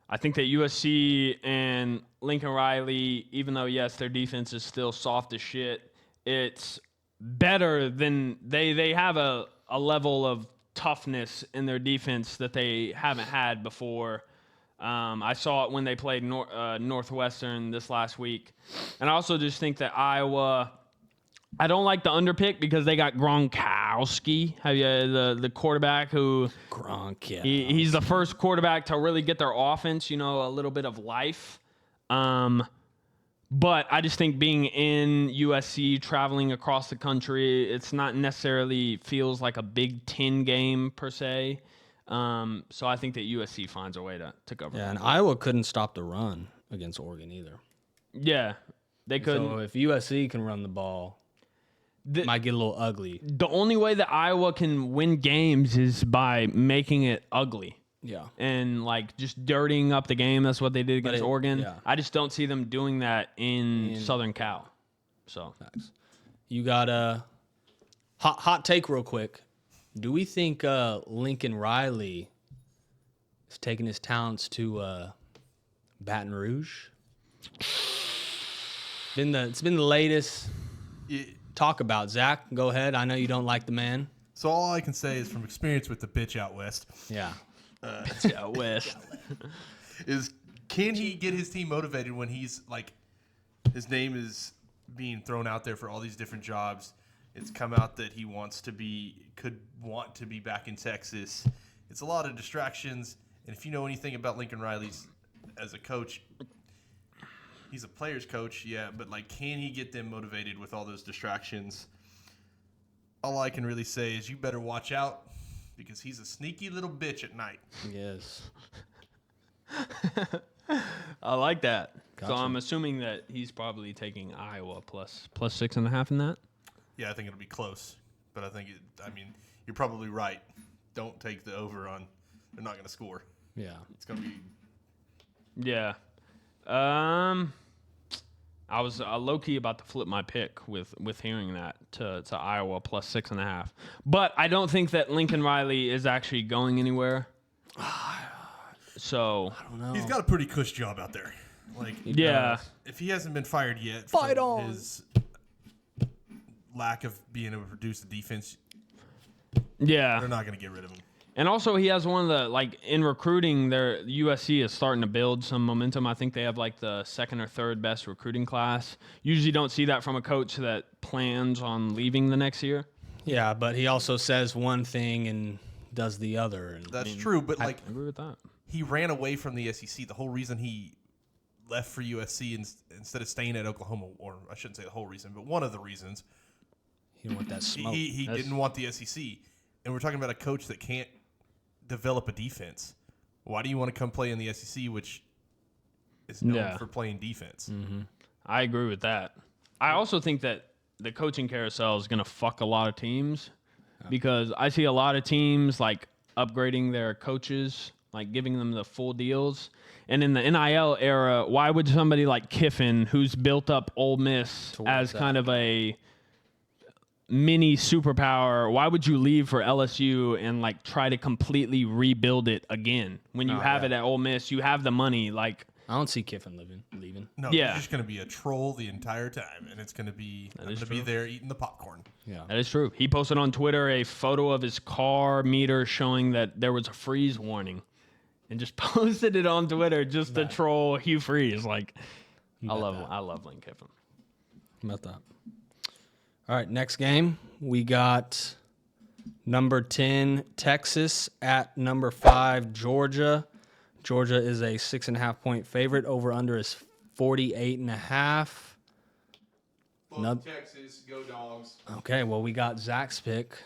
I think that USC and Lincoln Riley, even though, yes, their defense is still soft as shit, it's better than they have a level of toughness in their defense that they haven't had before. I saw it when they played Northwestern this last week. And I also just think that Iowa, I don't like the underpick because they got Gronkowski, the quarterback who he's the first quarterback to really get their offense, a little bit of life. But I just think being in USC, traveling across the country, it's not necessarily feels like a Big Ten game per se. So I think that USC finds a way to cover. Yeah, and Iowa couldn't stop the run against Oregon either. Yeah, they couldn't. So if USC can run the ball, it might get a little ugly. The only way that Iowa can win games is by making it ugly. Yeah. And just dirtying up the game. That's what they did against Oregon. Yeah. I just don't see them doing that in Southern Cal. So Facts. You got a hot take real quick. Do we think Lincoln Riley is taking his talents to Baton Rouge? It's been the latest talk about. Zach, go ahead. I know you don't like the man. So all I can say is from experience with the bitch out west. Yeah. out west. Is can he get his team motivated when he's his name is being thrown out there for all these different jobs? It's come out that he could want to be back in Texas. It's a lot of distractions. And if you know anything about Lincoln Riley's as a coach, he's a player's coach, yeah, but can he get them motivated with all those distractions? All I can really say is you better watch out because he's a sneaky little bitch at night. Yes. I like that. Gotcha. So I'm assuming that he's probably taking Iowa plus 6.5 in that. Yeah, I think it'll be close, but I think you're probably right. Don't take the over on. They're not going to score. Yeah. It's going to be. Yeah. I was low-key about to flip my pick with hearing that to Iowa plus 6.5. But I don't think that Lincoln Riley is actually going anywhere. So I don't know. He's got a pretty cush job out there. If he hasn't been fired yet, Fight from on. his lack of being able to produce the defense, yeah. they're not going to get rid of him. And also, he has one of the, in recruiting, USC is starting to build some momentum. I think they have, the second or third best recruiting class. Usually don't see that from a coach that plans on leaving the next year. Yeah, but he also says one thing and does the other. And That's true, but, I agree with that. he ran away from the SEC. The whole reason he left for USC instead of staying at Oklahoma, or I shouldn't say the whole reason, but one of the reasons, he didn't want that smoke. he didn't want the SEC. And we're talking about a coach that can't develop a defense. Why do you want to come play in the SEC, which is known for playing defense? Mm-hmm. I agree with that. I also think that the coaching carousel is going to fuck a lot of teams because I see a lot of teams upgrading their coaches, giving them the full deals. And in the NIL era, why would somebody like Kiffin, who's built up Ole Miss as kind of a mini superpower, why would you leave for LSU and like try to completely rebuild it again when you have it at Ole Miss? You have the money. Like, I don't see Kiffin leaving. No, Yeah. he's just going to be a troll the entire time, and it's going to be I'm going to be there eating the popcorn. Yeah, that is true. He posted on Twitter a photo of his car meter showing that there was a freeze warning, and just posted it on Twitter just to troll Hugh Freeze. Like, I love Lane Kiffin. How about that? All right, next game we got number 10 Texas at number 5 Georgia. Georgia is a 6.5 point favorite. Over under is 48.5. Texas, go Dogs. Okay, well we got Zach's pick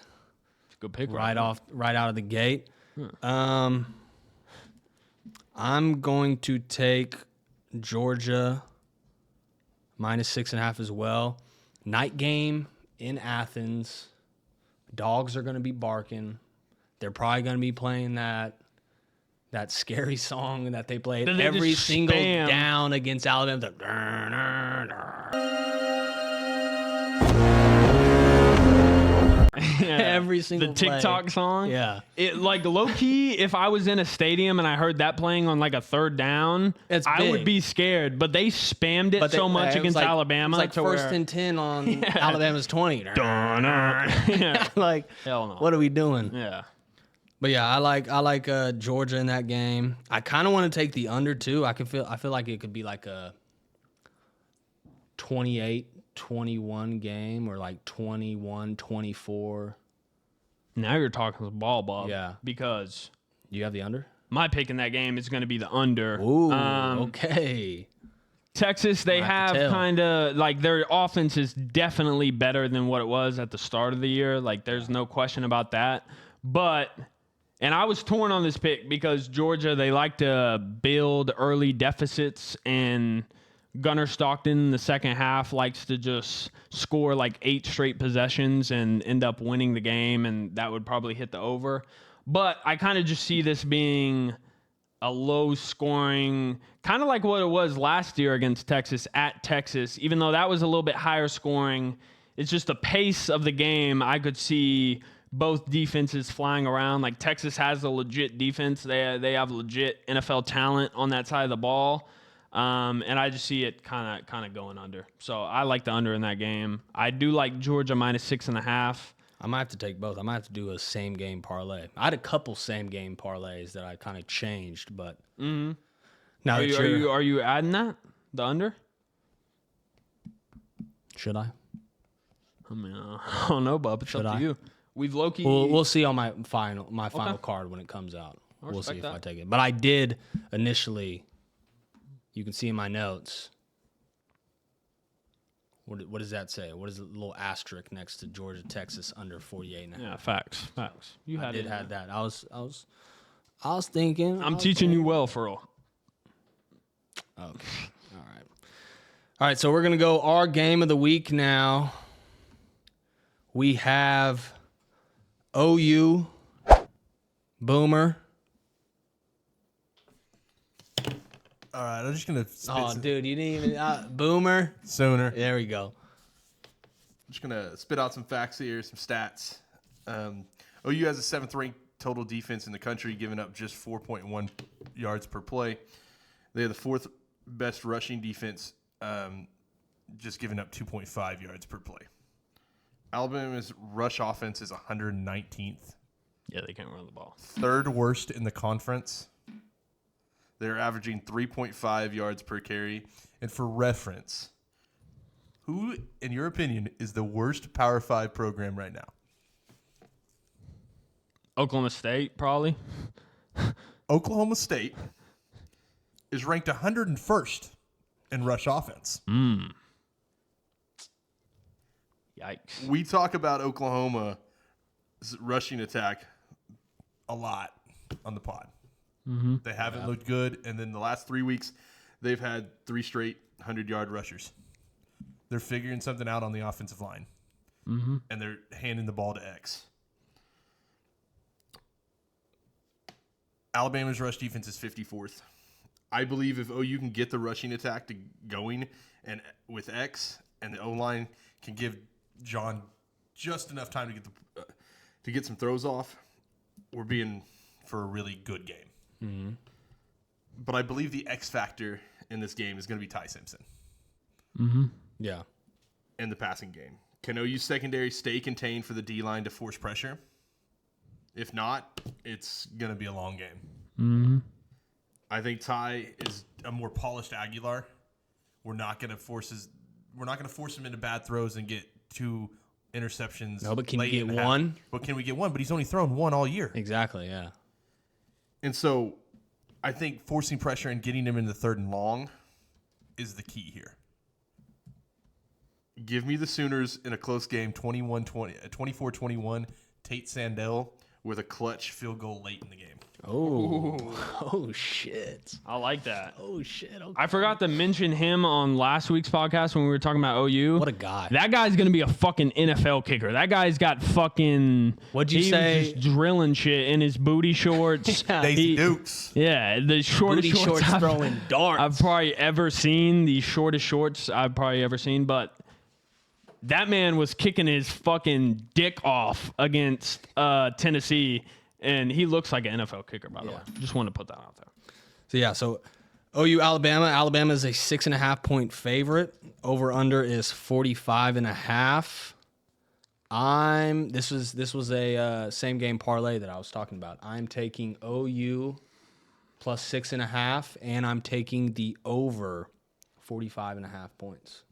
Good pick. right out of the gate. I'm going to take Georgia minus 6.5 as well. Night game in Athens. Dogs are going to be barking. They're probably going to be playing that scary song that they played Then they every just single spam. down against Alabama. Every single the TikTok play. song. Yeah. It like low key, if I was in a stadium and I heard that playing on like a third down, It's I big. would be scared. But they spammed it so much it was against like, Alabama it was like to first where and 10 on Alabama's 20. yeah. Like, Hell no. what are we doing? Yeah. But yeah, I like Georgia in that game. I kind of want to take the under too. I feel like it could be like a 28-21 game or like 21-24. Now you're talking the ball, Bob. Yeah. Because Do you have the under? my pick in that game is going to be the under. Ooh, okay. Texas, they have to have tell. kind of like their offense is definitely better than what it was at the start of the year. Like, there's no question about that. But, and I was torn on this pick because Georgia, they like to build early deficits, and Gunnar Stockton in the second half likes to just score like 8 straight possessions and end up winning the game, and that would probably hit the over. But I kind of just see this being a low scoring, kind of like what it was last year against Texas at Texas, even though that was a little bit higher scoring. It's just the pace of the game. I could see both defenses flying around. Like, Texas has a legit defense. They have legit NFL talent on that side of the ball. And I just see it kind of going under. So I like the under in that game. I do like Georgia minus 6.5. I might have to take both. I might have to do a same game parlay. I had a couple same game parlays that I kind of changed, but now Are that you're, are you adding that, the under? should I? I mean, I don't know, Bub. It's Should up I? to you. We've low-key. We'll see on my final card when it comes out. We'll see respect if that. I take it. But I did initially. You can see in my notes. What does that say? What is the little asterisk next to Georgia, Texas under 48.5? Yeah, facts. You I had did it. have that. I was thinking. I'm teaching you well, Furl. Okay. All right. So we're gonna go our game of the week now. We have OU, Boomer. All right, I'm just gonna spit Oh, some dude, you didn't even Boomer. sooner. There we go. I'm just gonna spit out some facts here, some stats. OU has the 7th ranked total defense in the country, giving up just 4.1 yards per play. They have the 4th best rushing defense, just giving up 2.5 yards per play. Alabama's rush offense is 119th, Yeah, they can't run the ball. 3rd worst in the conference. They're averaging 3.5 yards per carry. And for reference, who, in your opinion, is the worst Power 5 program right now? Oklahoma State, probably. Oklahoma State is ranked 101st in rush offense. Yikes. We talk about Oklahoma's rushing attack a lot on the pod. They haven't looked good, and then the last 3 weeks, they've had 3 straight 100-yard rushers. They're figuring something out on the offensive line, and they're handing the ball to X. Alabama's rush defense is 54th. I believe if OU can get the rushing attack going and with X, and the O-line can give John just enough time to get some throws off, we're being for a really good game. Mm-hmm. But I believe the X factor in this game is going to be Ty Simpson. Mm-hmm. Yeah. In the passing game. Can OU's secondary stay contained for the D-line to force pressure? If not, it's going to be a long game. Mm-hmm. I think Ty is a more polished Aguilar. We're not going to force him into bad throws and get 2 interceptions. No, but can you get one? But can we get one? But he's only thrown one all year. Exactly, yeah. And so I think forcing pressure and getting him into the 3rd and long is the key here. Give me the Sooners in a close game, 24-21, Tate Sandell with a clutch field goal late in the game. Oh shit. I like that. Oh shit. Okay. I forgot to mention him on last week's podcast when we were talking about OU. What a guy. That guy's going to be a fucking NFL kicker. That guy's got fucking... What'd you he say? Was just drilling shit in his booty shorts. Daisy Dukes. Yeah, the shortest Booty shorts I've, throwing darts. I've probably ever seen. The shortest shorts I've probably ever seen. But that man was kicking his fucking dick off against Tennessee. And he looks like an NFL kicker, by the way. Just wanted to put that out there. So OU Alabama. Alabama is a 6.5 point favorite. Over under is 45.5. This was a same game parlay that I was talking about. I'm taking OU plus 6.5, and I'm taking the over 45.5 points.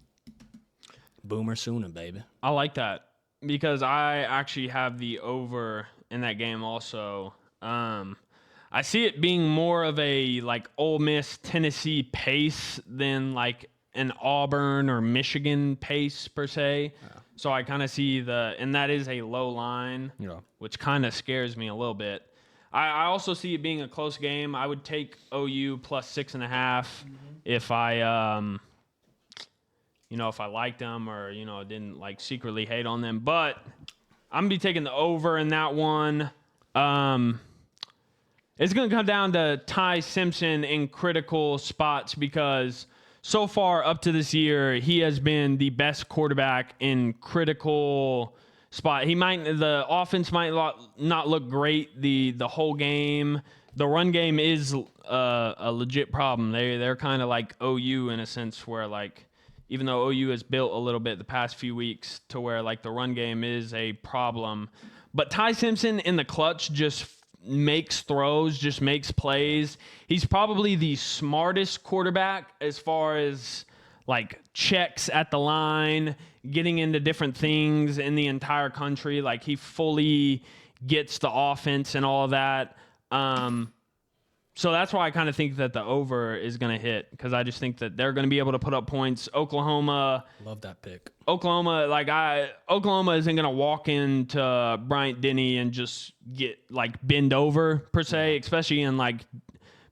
Boomer Sooner, baby. I like that because I actually have the over in that game also. I see it being more of a like Ole Miss Tennessee pace than like an Auburn or Michigan pace per se. Yeah. So I kind of see and that is a low line, which kind of scares me a little bit. I also see it being a close game. I would take OU plus 6.5 if I if I liked them or didn't like secretly hate on them, but I'm going to be taking the over in that one. It's going to come down to Ty Simpson in critical spots because so far up to this year, he has been the best quarterback in critical spot. The offense might not look great the whole game. The run game is a legit problem. They're kind of like OU in a sense where like, even though OU has built a little bit the past few weeks to where like the run game is a problem. But Ty Simpson in the clutch just makes throws, just makes plays. He's probably the smartest quarterback as far as like checks at the line, getting into different things in the entire country. Like he fully gets the offense and all of that. So that's why I kind of think that the over is going to hit because I just think that they're going to be able to put up points. Oklahoma. Love that pick. Oklahoma isn't going to walk into Bryant Denny and just get like bend over per se, especially in like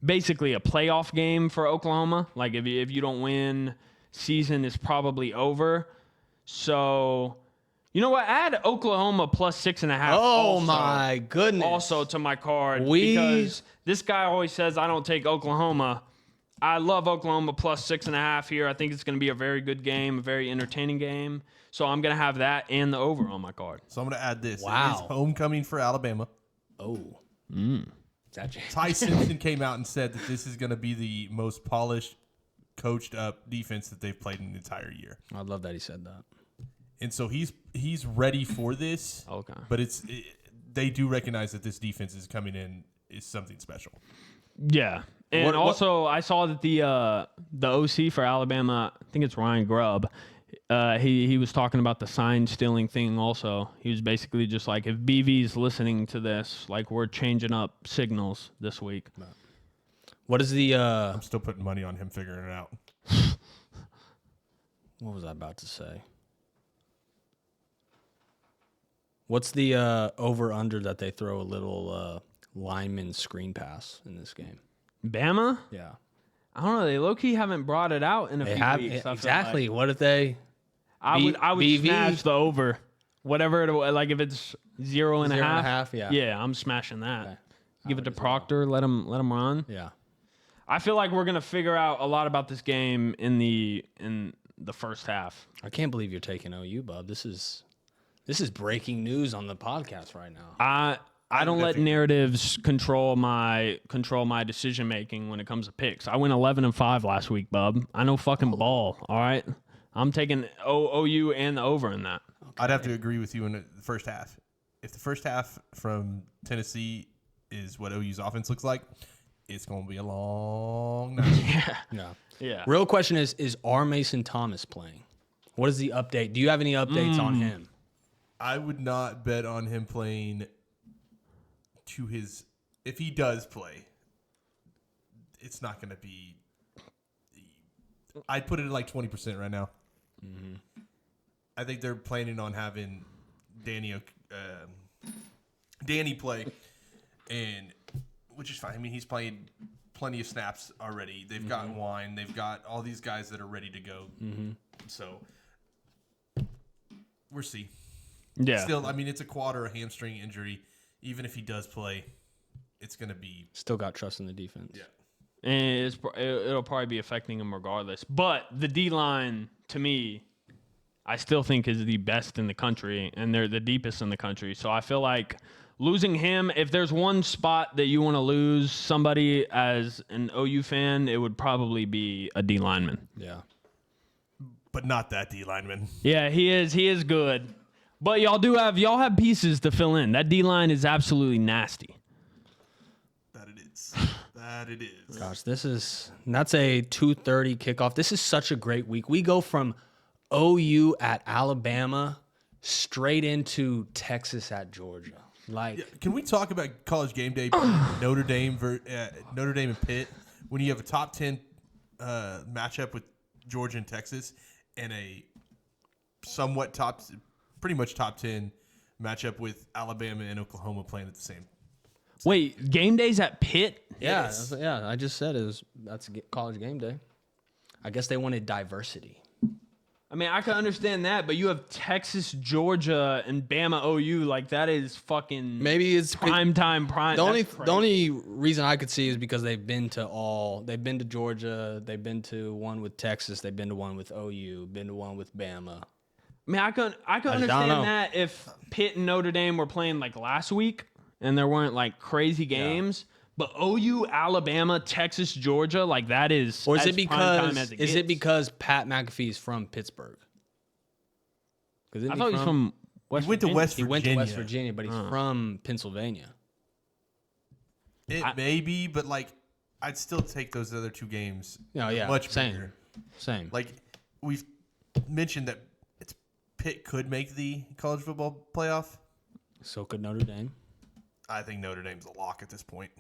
basically a playoff game for Oklahoma. Like if you don't win, season is probably over. So you know what? Add Oklahoma plus 6.5. Oh my goodness! Also to my card because this guy always says I don't take Oklahoma. I love Oklahoma plus 6.5 here. I think it's going to be a very good game, a very entertaining game. So I'm going to have that and the over on my card. So I'm going to add this. Wow. It is homecoming for Alabama. Oh. Ty Simpson came out and said that this is going to be the most polished, coached up defense that they've played in the entire year. I love that he said that. And so he's ready for this. Okay. But they do recognize that this defense is coming in is something special. Yeah. And I saw that the OC for Alabama, I think it's Ryan Grubb, he was talking about the sign stealing thing also. He was basically just like, if BV's listening to this, like we're changing up signals this week. What is the I'm still putting money on him figuring it out. What was I about to say? What's the over-under that they throw a little lineman screen pass in this game? Bama? Yeah. I don't know. They low-key haven't brought it out in a few weeks. Exactly. Like. What if they... I would BV? smash the over. Whatever it like if it's 0.5. Yeah. Yeah, I'm smashing that. Okay. Give it to Proctor. Let him run. Yeah. I feel like we're gonna figure out a lot about this game in the first half. I can't believe you're taking OU, bub. This is This is breaking news on the podcast right now. I don't let narratives control my decision making when it comes to picks. I went 11-5 last week, bub. I know fucking ball. All right, I'm taking OU and the over in that. Okay. I'd have to agree with you in the first half. If the first half from Tennessee is what OU's offense looks like, it's going to be a long night. Yeah. Real question is R. Mason Thomas playing? What is the update? Do you have any updates on him? I would not bet on him playing to his... If he does play, it's not going to be... I'd put it at like 20% right now. Mm-hmm. I think they're planning on having Danny play, and which is fine. I mean, he's played plenty of snaps already. They've got Wine. They've got all these guys that are ready to go. Mm-hmm. So we'll see. Yeah. Still, I mean, it's a quad or a hamstring injury. Even if he does play, it's going to be... Still got trust in the defense. Yeah. And it'll probably be affecting him regardless. But the D-line, to me, I still think is the best in the country, and they're the deepest in the country. So I feel like losing him, if there's one spot that you want to lose somebody as an OU fan, it would probably be a D lineman. Yeah. But not that D lineman. Yeah, he is good. But y'all have pieces to fill in. That D line is absolutely nasty. That it is. Gosh, that's a 2:30 kickoff. This is such a great week. We go from OU at Alabama straight into Texas at Georgia. Can we talk about College Game Day, Notre Dame and Pitt, when you have a top 10 matchup with Georgia and Texas, and a somewhat pretty much top 10 matchup with Alabama and Oklahoma playing at the same. Wait, game day's at Pitt? Yeah, I just said that's College Game Day. I guess they wanted diversity. I mean, I can understand that, but you have Texas, Georgia, and Bama OU. Like, that is fucking maybe it's prime time. The only reason I could see is because they've been to Georgia, they've been to one with Texas, they've been to one with OU, been to one with Bama. I mean, I can understand that if Pitt and Notre Dame were playing like last week and there weren't like crazy games. Yeah. But OU, Alabama, Texas, Georgia, like that is. Or is it because Pat McAfee's from Pittsburgh? I thought he was from West Virginia. He went to West Virginia, but he's from Pennsylvania. It may be, but like I'd still take those other two games. No, yeah, much bigger. Same. Like we've mentioned that Pitt could make the college football playoff. So could Notre Dame. I think Notre Dame's a lock at this point.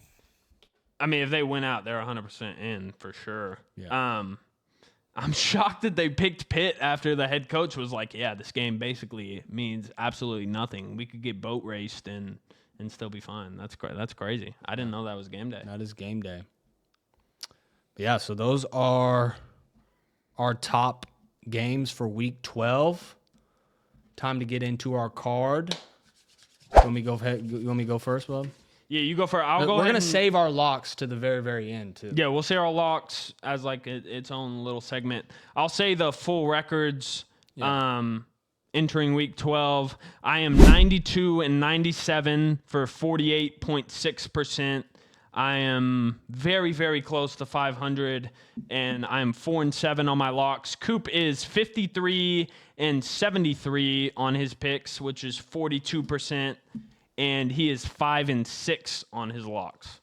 I mean, if they win out, they're 100% in for sure. Yeah. I'm shocked that they picked Pitt after the head coach was like, yeah, this game basically means absolutely nothing. We could get boat raced and still be fine. That's crazy. I didn't know that was game day. That is game day. But yeah, so those are our top games for week 12. Time to get into our card. You want me to go first, Bob? Yeah, you go first. We're going to save our locks to the very, very end, too. Yeah, we'll say our locks as like its own little segment. I'll say the full records entering week 12. I am 92-97 for 48.6%. I am very, very close to 500, and I'm 4-7 on my locks. Coop is 53-73 on his picks, which is 42%, and he is 5-6 on his locks.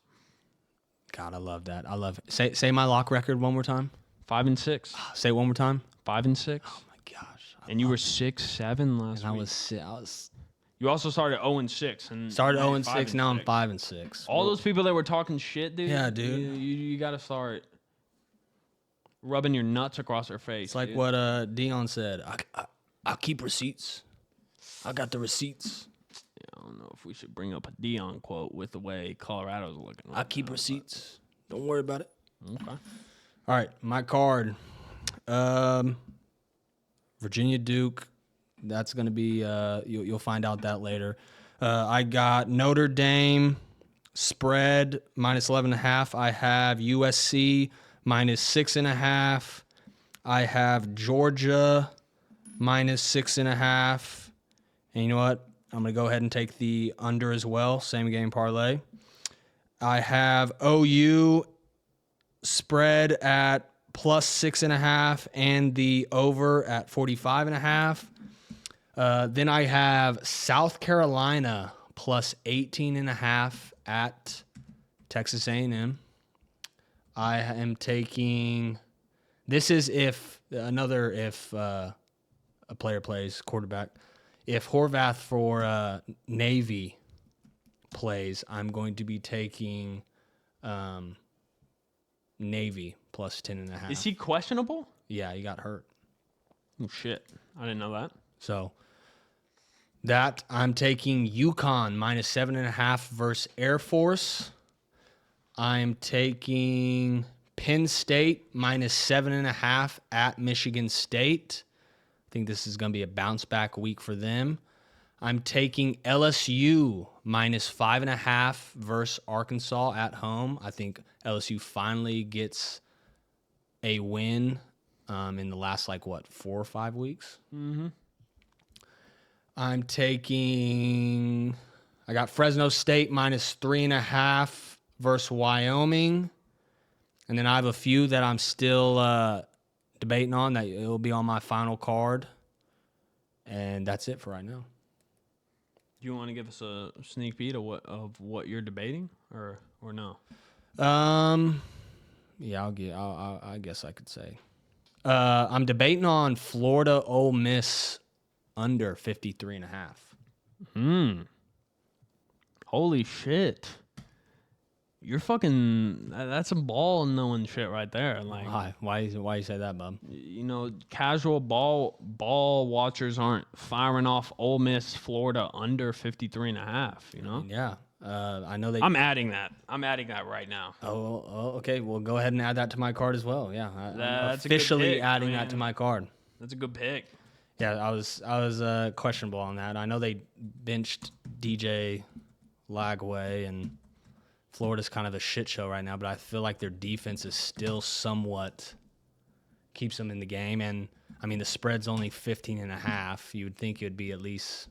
God, I love that. I love it. Say my lock record one more time. 5-6. Say it one more time. 5-6. Oh my gosh! And you were 6-7 last week. I was. You also started 0-6 and started 0-6. Now I'm 5-6. All those people that were talking shit, dude. Yeah, dude. You got to start rubbing your nuts across their face. It's like dude. what Dion said. I keep receipts. I got the receipts. Yeah, I don't know if we should bring up a Dion quote with the way Colorado's looking. I keep receipts. Don't worry about it. Okay. All right, my card. Virginia Duke. That's going to be, you'll find out that later. I got Notre Dame spread -11.5. I have USC -6.5. I have Georgia -6.5. And you know what? I'm going to go ahead and take the under as well. Same game parlay. I have OU spread at plus 6.5 and the over at 45.5. Then I have South Carolina plus 18.5 at Texas A&M. I am taking. This is if a player plays quarterback. If Horvath for Navy plays, I'm going to be taking Navy plus 10.5. Is he questionable? Yeah, he got hurt. Oh, shit. I didn't know that. So that I'm taking UConn minus 7.5 versus Air Force. I'm taking Penn State minus 7.5 at Michigan State. I think this is going to be a bounce back week for them. I'm taking LSU minus 5.5 versus Arkansas at home. I think LSU finally gets a win in the last, 4 or 5 weeks. Mm-hmm. I'm taking, I got Fresno State minus 3.5 versus Wyoming. And then I have a few that I'm still debating on that it'll be on my final card. And that's it for right now. Do you want to give us a sneak peek of what you're debating or no? Yeah, I guess I could say. I'm debating on Florida Ole Miss under 53.5. Holy shit. You're fucking. That's some ball knowing shit right there. Like, Why you say that, bub? You know, casual ball watchers aren't firing off Ole Miss Florida under 53.5. You know. Yeah. I know they. I'm adding that. I'm adding that right now. Oh, okay. Well, go ahead and add that to my card as well. Yeah, I'm That's a good officially pick, adding man. that to my card. That's a good pick. Yeah, I was questionable on that. I know they benched DJ Lagway, and Florida's kind of a shit show right now, but I feel like their defense is still somewhat keeps them in the game. And I mean, the spread's only 15.5. You would think it would be at least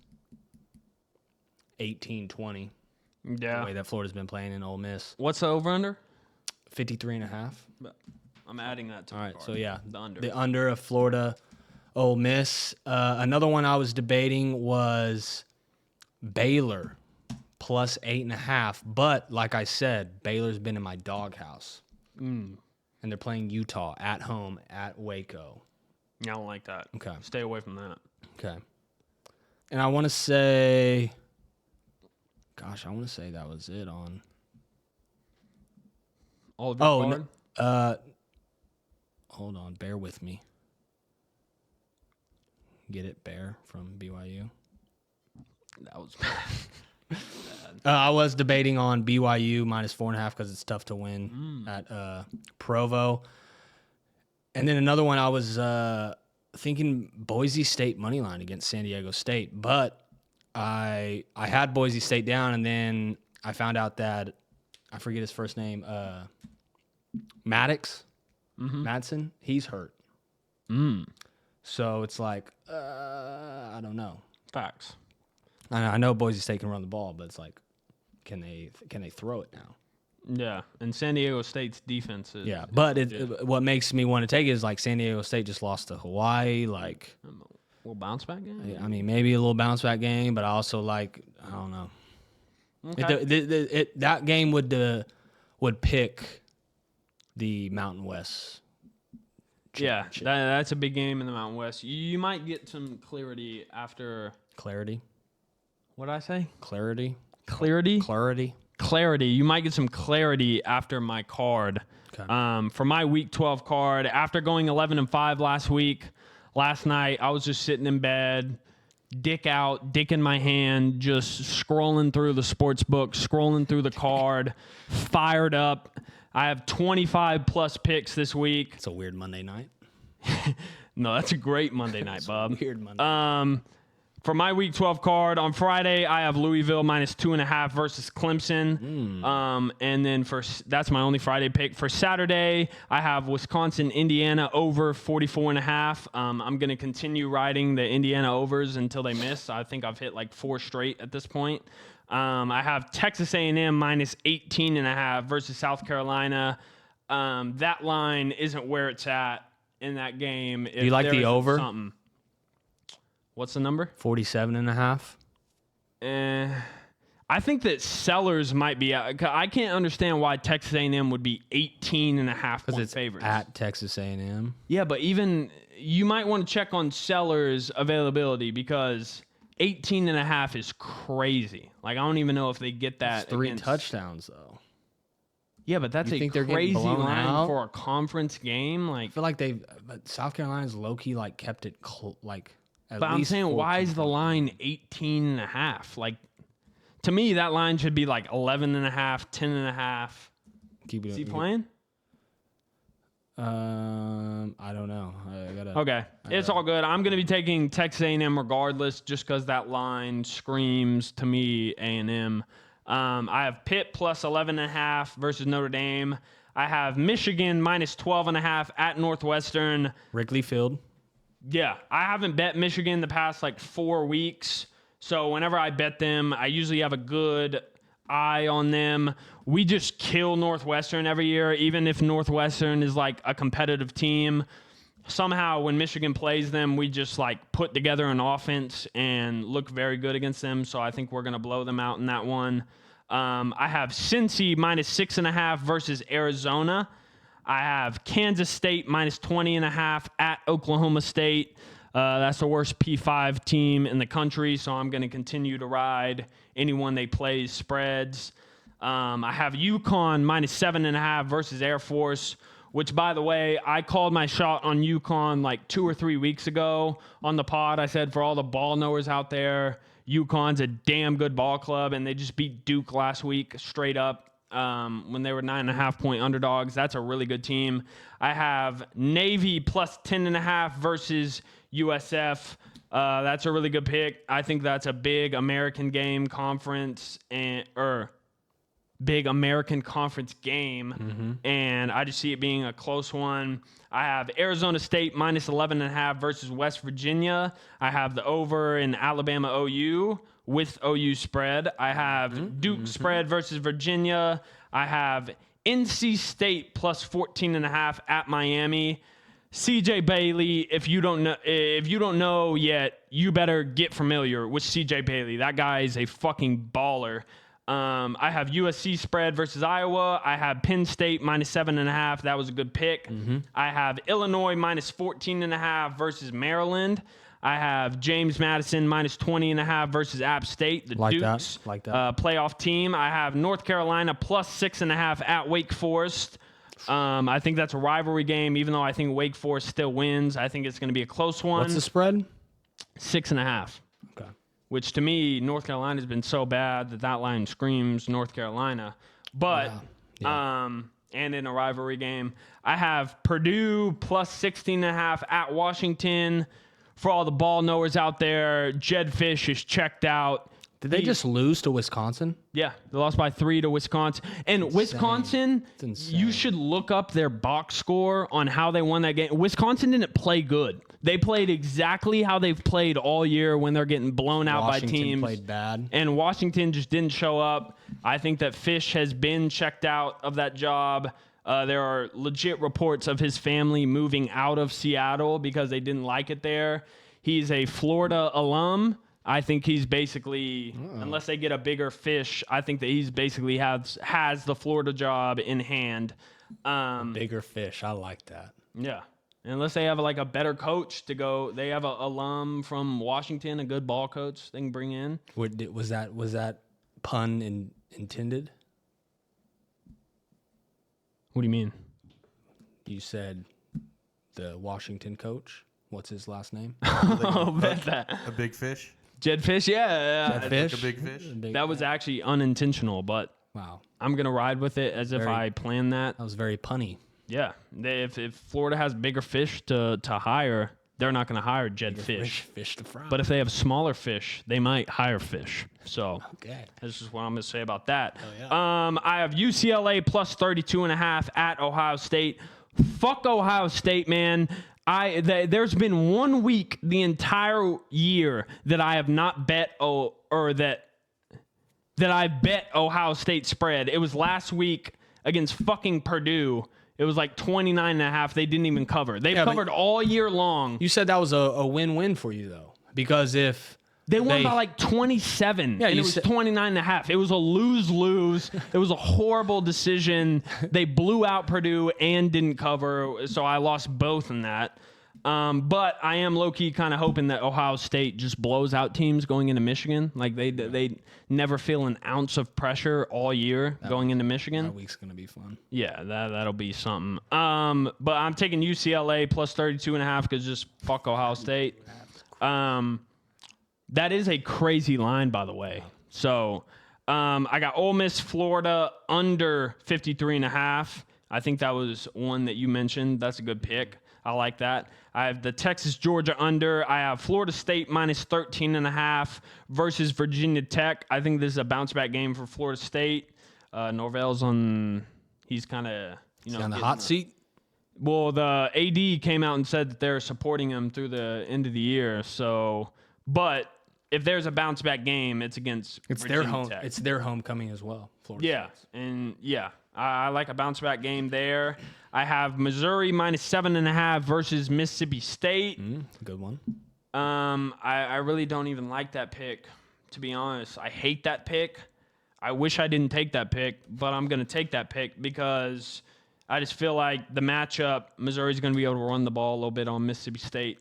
18-20. Yeah. The way that Florida's been playing in Ole Miss. What's the over under? 53.5. I'm adding that to All my right, card. so yeah, The under. The under of Florida, Ole Miss. Another one I was debating was Baylor plus 8.5. But like I said, Baylor's been in my doghouse, and they're playing Utah at home at Waco. Yeah, I don't like that. Okay, Stay away from that. okay. And I want to say, gosh, I want to say that was it on. All of your card? Hold on, bear with me. Get it, Bear from BYU. That was bad. I was debating on BYU minus 4.5 because it's tough to win at Provo. And then another one, I was thinking Boise State money line against San Diego State, but I had Boise State down, and then I found out that I forget his first name, Maddox, Madsen, he's hurt. So it's like I don't know. Facts. I know Boise State can run the ball, but it's like, can they throw it now? Yeah, and San Diego State's defense is. Yeah, but what makes me want to take it is like San Diego State just lost to Hawaii. Like, A little bounce back game? I mean, maybe a little bounce back game, but I also like, I don't know. Okay. That game would pick the Mountain West. Yeah, that's a big game in the Mountain West. You might get some clarity after. Clarity. What did I say? Clarity. Clarity? Clarity. You might get some clarity after my card. Okay. For my Week 12 card, after going 11-5 last night, I was just sitting in bed, dick in my hand, just scrolling through the sports book, scrolling through the card, fired up. I have 25-plus picks this week. It's a weird Monday night. No, that's a great Monday night, Bob. Weird Monday. For my Week 12 card, on Friday, I have Louisville -2.5 versus Clemson. And then that's my only Friday pick. For Saturday, I have Wisconsin, Indiana over 44.5. I'm going to continue riding the Indiana overs until they miss. I think I've hit like 4 straight at this point. I have Texas A&M -18.5 versus South Carolina. That line isn't where it's at in that game. Do you like the over? Something. What's the number? 47.5. I think that Sellers might be out. I can't understand why Texas A&M would be 18.5 point favorites. At Texas A&M. Yeah, but even you might want to check on Sellers' availability because 18.5 is crazy. Like, I don't even know if they get that. It's 3 touchdowns, though. Yeah, but that's a crazy line for a conference game. Like, I feel like but South Carolina's low-key, like, kept it, but I'm saying, why is the line 18.5? Like, to me, that line should be like 11.5, 10.5. Is he playing? I don't know. It's all good. I'm going to be taking Texas A&M regardless, just because that line screams to me A&M. I have Pitt +11.5 versus Notre Dame. I have Michigan -12.5 at Northwestern. Wrigley Field. Yeah, I haven't bet Michigan the past like 4 weeks. So whenever I bet them, I usually have a good eye on them. We just kill Northwestern every year, even if Northwestern is like a competitive team. Somehow when Michigan plays them, we just like put together an offense and look very good against them. So I think we're going to blow them out in that one. I have Cincy -6.5 versus Arizona. I have Kansas State -20.5 at Oklahoma State. That's the worst P5 team in the country, so I'm going to continue to ride anyone they play spreads. I have UConn -7.5 versus Air Force, which, by the way, I called my shot on UConn like 2 or 3 weeks ago on the pod. I said, for all the ball knowers out there, UConn's a damn good ball club, and they just beat Duke last week straight up. When they were 9.5 point underdogs. That's a really good team. I have Navy +10.5 versus USF. That's a really good pick. I think that's a big American game conference big American conference game. And I just see it being a close one. I have Arizona State -11.5 versus West Virginia. I have the over in Alabama OU with OU spread. I have Duke spread versus Virginia. I have NC State +14.5 at Miami. CJ Bailey, if you don't know yet, you better get familiar with CJ Bailey. That guy is a fucking baller. I have USC spread versus Iowa. I have Penn State -7.5. That was a good pick. I have Illinois -14.5 versus Maryland. I have James Madison -20.5 versus App State, the Dukes playoff team. I have North Carolina +6.5 at Wake Forest. I think that's a rivalry game, even though I think Wake Forest still wins. I think it's going to be a close one. What's the spread? 6.5. Okay. Which to me, North Carolina's been so bad that line screams North Carolina. But and in a rivalry game, I have Purdue +16.5 at Washington. For all the ball knowers out there, Jed Fish is checked out. Did they just lose to Wisconsin? Yeah, they lost by 3 to Wisconsin. And Wisconsin, you should look up their box score on how they won that game. Wisconsin didn't play good. They played exactly how they've played all year when they're getting blown out by teams. Washington played bad. And Washington just didn't show up. I think that Fish has been checked out of that job. There are legit reports of his family moving out of Seattle because they didn't like it there. He's a Florida alum. I think he's basically, unless they get a bigger fish, I think that he's basically has the Florida job in hand. Bigger fish. I like that. Yeah. Unless they have like a better coach to go. They have an alum from Washington, a good ball coach they can bring in. Was that pun intended? What do you mean? You said the Washington coach. What's his last name? I'll bet that. A big fish? Jed Fish, yeah. Jed Fish? Like a big fish? That was actually unintentional, but wow. I'm going to ride with it as if I planned that. That was very punny. Yeah. If Florida has bigger fish to hire, they're not going to hire Jed Fish. Fish to fry. But if they have smaller fish, they might hire Fish. So okay. This is what I'm going to say about that. Oh, yeah. I have UCLA plus 32.5 at Ohio State. Fuck Ohio State, man. There's been 1 week the entire year that I have not bet that I bet Ohio State spread. It was last week against fucking Purdue. It was like 29.5. They didn't even cover. They've covered all year long. You said that was a win-win for you, though, because if they won by like 27, and it was 29.5. It was a lose-lose. It was a horrible decision. They blew out Purdue and didn't cover, so I lost both in that. But I am low-key kind of hoping that Ohio State just blows out teams going into Michigan. Like they never feel an ounce of pressure all year going into Michigan. That week's gonna be fun. Yeah, that'll be something. But I'm taking UCLA plus 32.5 because just fuck Ohio State. That is a crazy line, by the way. So I got Ole Miss, Florida under 53.5. I think that was one that you mentioned. That's a good pick. I like that. I have the Texas, Georgia under. I have Florida State minus 13.5 versus Virginia Tech. I think this is a bounce back game for Florida State. Norvell's he's kind of, on the hot seat. Well, the AD came out and said that they're supporting him through the end of the year. So, but if there's a bounce back game, it's against Virginia Tech. It's their homecoming as well. Florida State. And I like a bounce back game there. I have Missouri minus 7.5 versus Mississippi State. Good one. I really don't even like that pick, to be honest. I hate that pick. I wish I didn't take that pick, but I'm going to take that pick because I just feel like the matchup, Missouri's going to be able to run the ball a little bit on Mississippi State.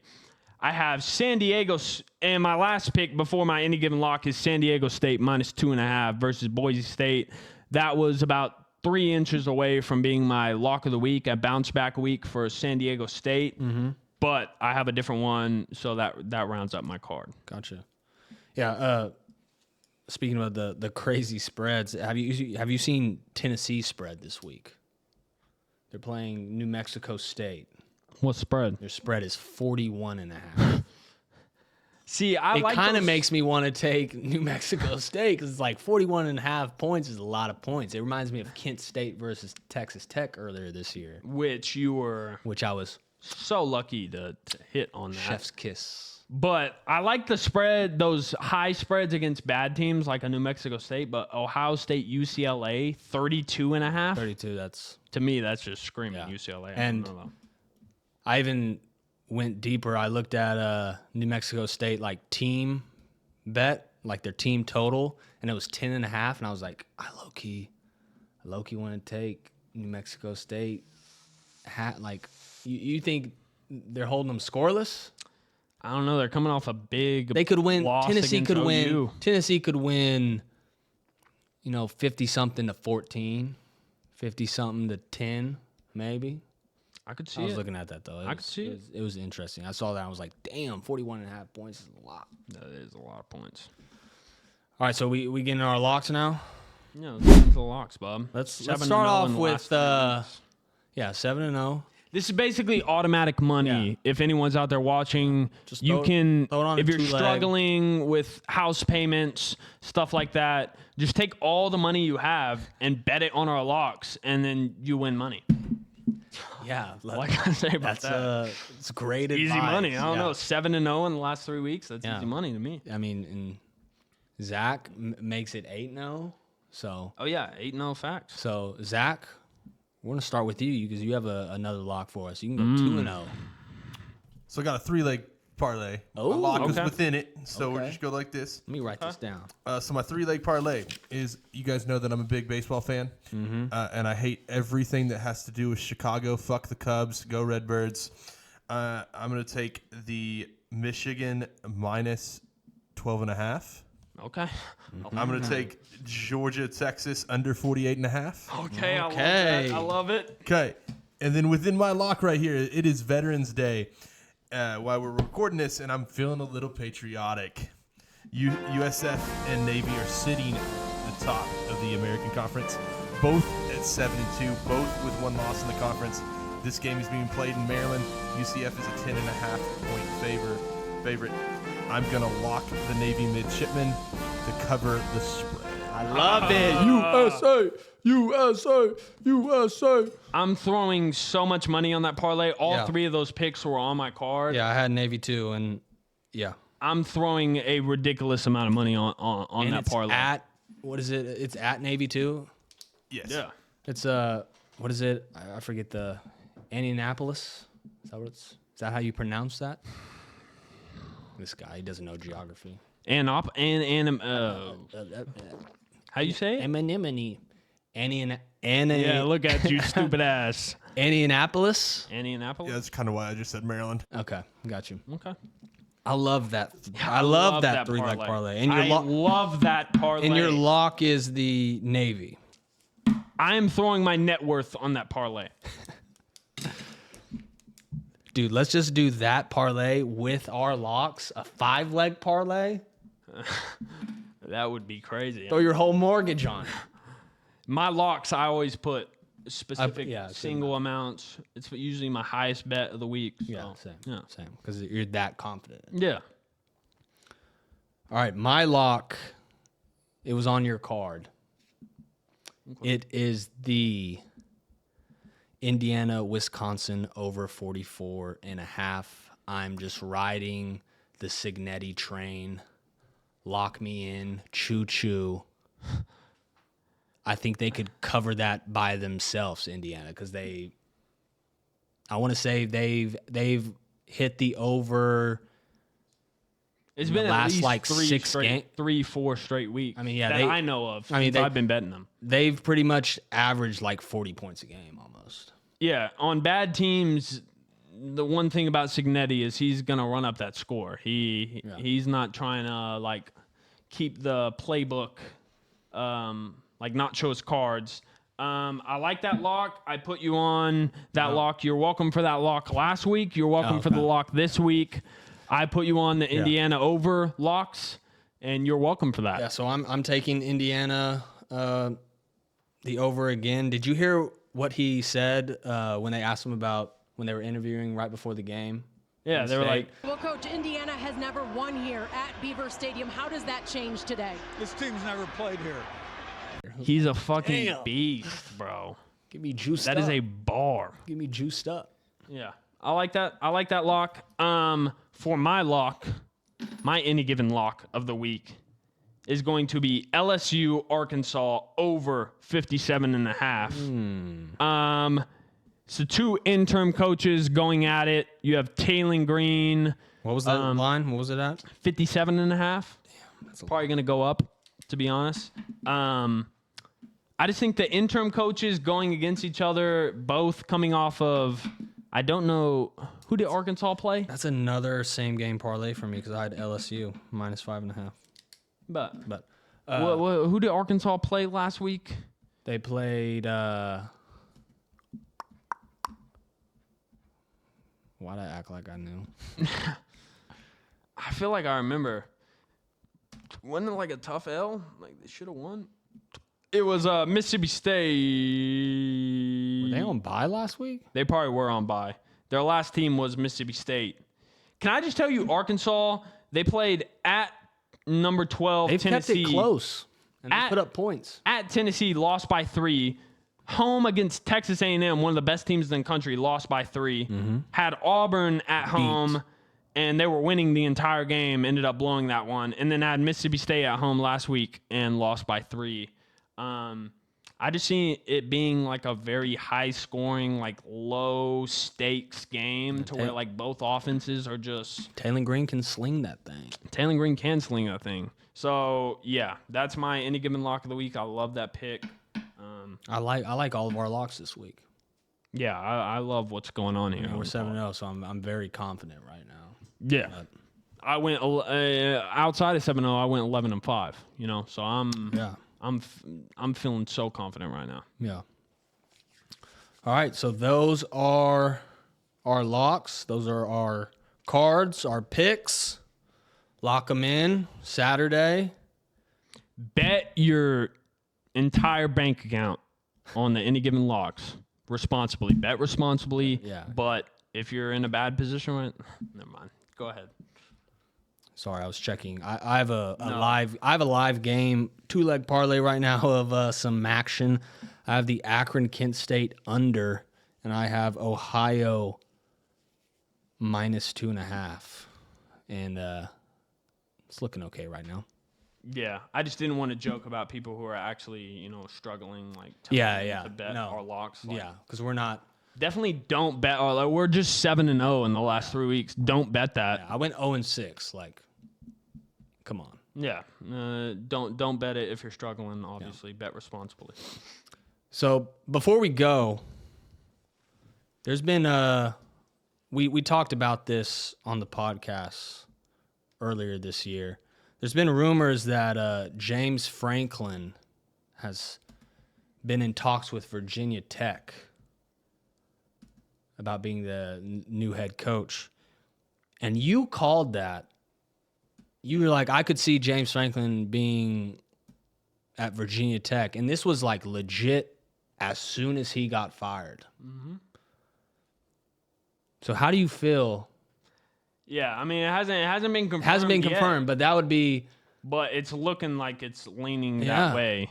I have San Diego, and my last pick before my any given lock is San Diego State minus 2.5 versus Boise State. That was about 3 inches away from being my lock of the week, a bounce back week for San Diego State. But I have a different one, so that rounds up my card. Gotcha. Yeah. Speaking of the crazy spreads, have you seen Tennessee spread this week? They're playing New Mexico State. What spread? Their spread is 41.5. See, it kind of makes me want to take New Mexico State because it's like 41.5 points is a lot of points. It reminds me of Kent State versus Texas Tech earlier this year, which I was so lucky to hit on that. Chef's kiss. But I like the spread, those high spreads against bad teams like a New Mexico State, but Ohio State, UCLA, 32.5. 32, to me, that's just screaming UCLA. I even went deeper. I looked at New Mexico State team bet, like their team total, and it was 10.5. And I was like, I low key want to take New Mexico State. You think they're holding them scoreless? I don't know. They're coming off a big. They could win. Loss Tennessee could OU. win. Tennessee could win. 50-something to 14, 50-something to 10, maybe. I could see I was looking at that, though. I could see it. It was interesting. I saw that. I was like, damn, 41.5 points is a lot. That is a lot of points. All right, so we getting our locks now? Yeah, let's get into the locks, Bob. Let's start off with 7-0. This is basically automatic money. Yeah. If anyone's out there watching, Just you can, throw it on if a you're two-leg. struggling with house payments, stuff like that, just take all the money you have and bet it on our locks, and then you win money. Yeah. What can I say about that? It's great Easy advice. money. I don't know. 7-0 in the last 3 weeks. That's easy money to me. I mean, and Zach makes it 8-0. So. Oh, yeah. 8-0 facts. So, Zach, we're going to start with you because you have another lock for us. You can go 2-0. So I got a 3-leg parlay. Oh, my lock was okay. within it, so we'll just go like this. Let me write this down. So my 3-leg parlay is, you guys know that I'm a big baseball fan, and I hate everything that has to do with Chicago. Fuck the Cubs. Go Redbirds. I'm going to take the Michigan minus 12.5. Okay. I'm going to take Georgia, Texas under 48.5. Okay. I love that. I love it. Okay. And then within my lock right here, it is Veterans Day. While we're recording this, and I'm feeling a little patriotic. USF and Navy are sitting at the top of the American Conference, both at 7-2, both with one loss in the conference. This game is being played in Maryland. UCF is a 10.5-point favorite. I'm going to lock the Navy midshipmen to cover the spread. I love it. USA. I'm throwing so much money on that parlay. All three of those picks were on my card. Yeah, I had Navy too, and yeah. I'm throwing a ridiculous amount of money on that parlay. At what is it? It's at Navy too. Yes. Yeah. It's what is it? I forget the Indianapolis. Is that how you pronounce that? This guy, he doesn't know geography. How you say it? Anemone. Yeah, look at you, stupid ass. Indianapolis. Indianapolis? Yeah, that's kind of why I just said Maryland. Okay, got you. Okay. I love that. I love that 3-leg parlay. And I love that parlay. And your lock is the Navy. I am throwing my net worth on that parlay. Dude, let's just do that parlay with our locks. A 5-leg parlay. That would be crazy. Throw your whole mortgage on it. My locks, I always put specific yeah, single amounts. It's usually my highest bet of the week. So. Yeah, same. Because you're that confident. Yeah. All right, my lock, it was on your card. Okay. It is the Indiana-Wisconsin over 44.5. I'm just riding the Signetti train. Lock me in. Choo-choo. I think they could cover that by themselves, Indiana, because I want to say they've hit the over. It's been last at least like 3-4 straight weeks. I mean, yeah, that I know of. I've been betting them. They've pretty much averaged like 40 points a game almost. Yeah, on bad teams, the one thing about Signetti is he's gonna run up that score. He's not trying to like keep the playbook, like not show his cards. I like that lock. I put you on that lock. You're welcome for that lock last week. You're welcome for the lock this week. I put you on the Indiana over locks, and you're welcome for that. Yeah, so I'm taking Indiana the over again. Did you hear what he said when they asked him about when they were interviewing right before the game? Yeah, they were like, well, Coach, Indiana has never won here at Beaver Stadium. How does that change today? This team's never played here. He's a fucking beast, bro. Give me juiced up. That is a bar. Give me juiced up. Yeah, I like that. I like that lock. For my lock, my any given lock of the week is going to be LSU Arkansas over 57.5. So two interim coaches going at it. You have Talon Green. What was that line? What was it at? 57.5. Damn, that's probably going to go up, to be honest. I just think the interim coaches going against each other, both coming off of, I don't know, who did Arkansas play? That's another same game parlay for me because I had LSU minus 5.5. But who did Arkansas play last week? They played. Why'd I act like I knew? I feel like I remember. Wasn't it like a tough L? Like they should have won. It was Mississippi State. Were they on bye last week? They probably were on bye. Their last team was Mississippi State. Can I just tell you, Arkansas, they played at number 12 They've Tennessee. kept it close. And they put up points. At Tennessee, lost by 3. Home against Texas A&M, one of the best teams in the country, lost by 3. Mm-hmm. Had Auburn at home, and they were winning the entire game, ended up blowing that one. And then had Mississippi State at home last week and lost by 3. I just see it being like a very high-scoring, like low-stakes game to where like both offenses are just... Talon Green can sling that thing. Talon Green can sling that thing. So, yeah, that's my any given lock of the week. I love that pick. I like all of our locks this week. Yeah, I love what's going on here. We're 7-0, so I'm very confident right now. Yeah, I went outside of 7-0. I went 11-5. You know, so I'm feeling so confident right now. Yeah. All right, so those are our locks. Those are our cards, our picks. Lock them in Saturday. Bet your entire bank account on the any given locks responsibly. Bet responsibly. Yeah. But if you're in a bad position, never mind. Go ahead. Sorry, I was checking. I have a live game, 2-leg parlay right now of some action. I have the Akron-Kent State under, and I have Ohio minus 2.5. And it's looking okay right now. Yeah, I just didn't want to joke about people who are actually, struggling, like to bet our locks. Like, yeah, because we're not. Definitely don't bet. We're just 7-0 in the last 3 weeks. Don't bet that. Yeah, I went 0-6. Like, come on. Yeah, don't bet it if you're struggling. Obviously, bet responsibly. So before we go, there's been we talked about this on the podcast earlier this year. There's been rumors that James Franklin has been in talks with Virginia Tech about being the new head coach. And you called that. You were like, I could see James Franklin being at Virginia Tech. And this was like legit as soon as he got fired. Mm-hmm. So how do you feel? Yeah, I mean, it hasn't been confirmed. Hasn't been confirmed, but that would be. But it's looking like it's leaning that way.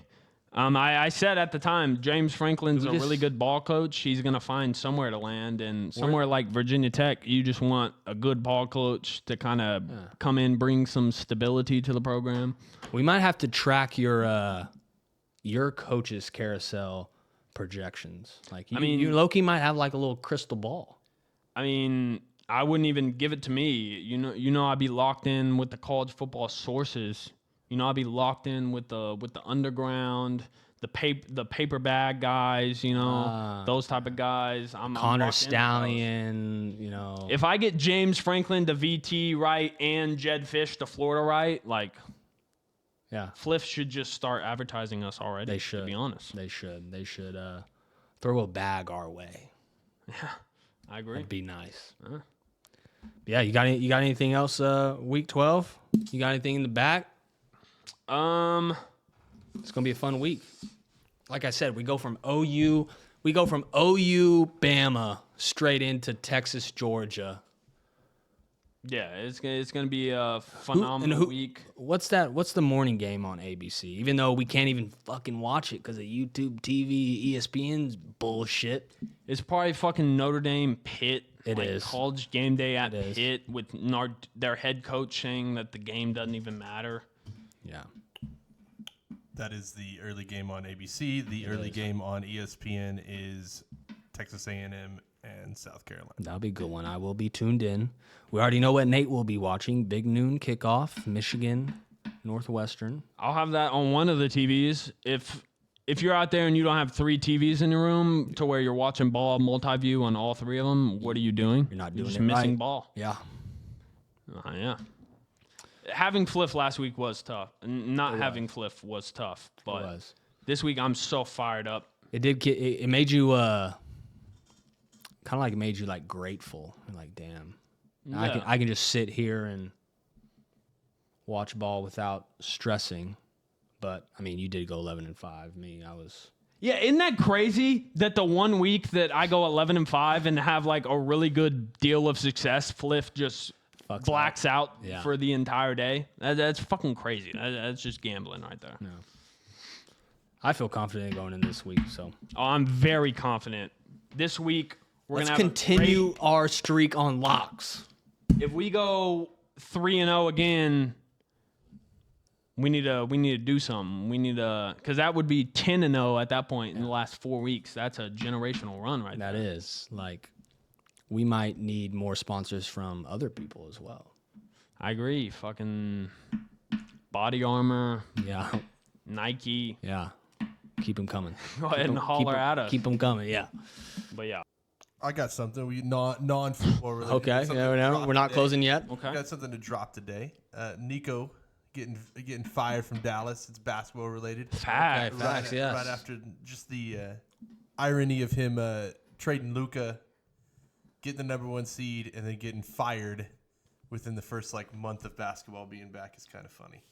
I said at the time, James Franklin's a really good ball coach. He's going to find somewhere to land, and somewhere like Virginia Tech, you just want a good ball coach to kind of come in, bring some stability to the program. We might have to track your coach's carousel projections. Like, you low-key might have like a little crystal ball. I mean, I wouldn't even give it to me. You know, I'd be locked in with the college football sources. I'd be locked in with the underground, the paper bag guys. Those type of guys. I'm Connor Stallion. If I get James Franklin to VT right and Jed Fish to Florida right, like, yeah, Fliff should just start advertising us already. They should. To be honest, they should throw a bag our way. Yeah, I agree. That'd be nice. Yeah, you got anything else? Week 12. You got anything in the back? It's gonna be a fun week. Like I said, we go from OU Bama straight into Texas, Georgia. Yeah, it's gonna be a phenomenal week. What's the morning game on ABC? Even though we can't even fucking watch it because of YouTube TV, ESPN's bullshit. It's probably fucking Notre Dame Pitt. It is college game day at Pitt with their head coach saying that the game doesn't even matter. Yeah. That is the early game on ABC. The early game on ESPN is Texas A&M and South Carolina. That'll be a good one. I will be tuned in. We already know what Nate will be watching. Big noon kickoff, Michigan, Northwestern. I'll have that on one of the TVs. If you're out there and you don't have 3 TVs in your room to where you're watching ball multi-view on all 3 of them, what are you doing? You're not doing just it missing right. ball. Yeah. Yeah. Having Fliff last week was tough. Not having Fliff was tough. But this week I'm so fired up. It did. It made you kind of like made you like grateful. You're like, damn, I can just sit here and watch ball without stressing. But I mean, you did go 11-5. Me, I was. Yeah, isn't that crazy that the 1 week that I go 11-5 and have like a really good deal of success, Fliff just blacks out for the entire day? That's fucking crazy. That's just gambling right there. No. I feel confident going in this week. So. Oh, I'm very confident. This week Let's continue our streak on locks. If we go 3-0 again, we need to do something. We need to, because that would be 10-0 at that point in the last 4 weeks. That's a generational run right there. That is. Like, we might need more sponsors from other people as well. I agree. Fucking Body Armor. Yeah. Nike. Yeah. Keep them coming. Go ahead and holler at us. Keep them coming. Yeah. But yeah. I got something. We non-football related. Okay. Yeah, we're not closing yet. Okay. I got something to drop today. Nico getting fired from Dallas. It's basketball related. Facts. Yes. Right after just the irony of him trading Luka, getting the #1 seed, and then getting fired within the first month of basketball being back is kind of funny.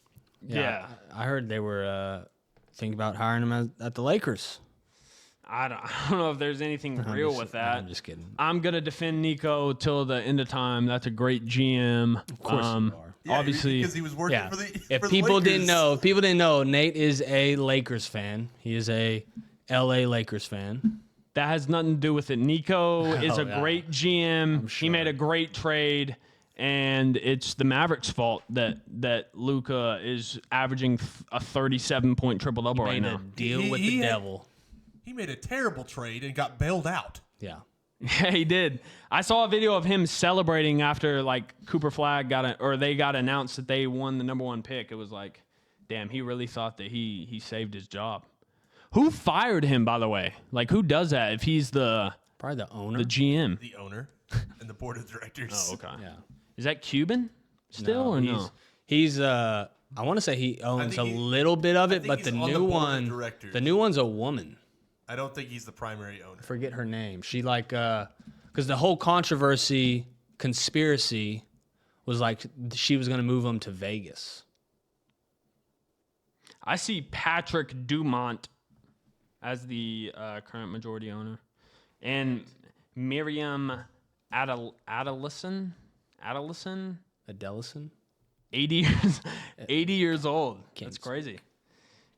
Yeah. I heard they were thinking about hiring him at the Lakers. I don't know if there's anything real with that. I'm just kidding. I'm gonna defend Nico till the end of time. That's a great GM. Of course you are. Yeah, obviously, because he was working for the. If for the people Lakers. if people didn't know, Nate is a Lakers fan. He is a LA Lakers fan. that has nothing to do with it. Nico is a yeah. great GM. I'm He made a great trade, and it's the Mavericks' fault that Luka is averaging a 37-point triple-double right now. Deal with the devil. He made a terrible trade and got bailed out. Yeah. Yeah, he did. I saw a video of him celebrating after like Cooper Flag they got announced that they won the #1 pick. It was like, damn, he really thought that he saved his job. Who fired him, by the way? Like, who does that if he's probably the owner, the GM? The owner and the board of directors. Oh, okay. Yeah. Is that Cuban still or no? He's I want to say he owns a little bit of it, but the new one's a woman. I don't think he's the primary owner. Forget her name. She like because the whole conspiracy was like she was going to move him to Vegas. I see Patrick Dumont as the current majority owner, and Miriam Adelison, 80 years old. That's crazy.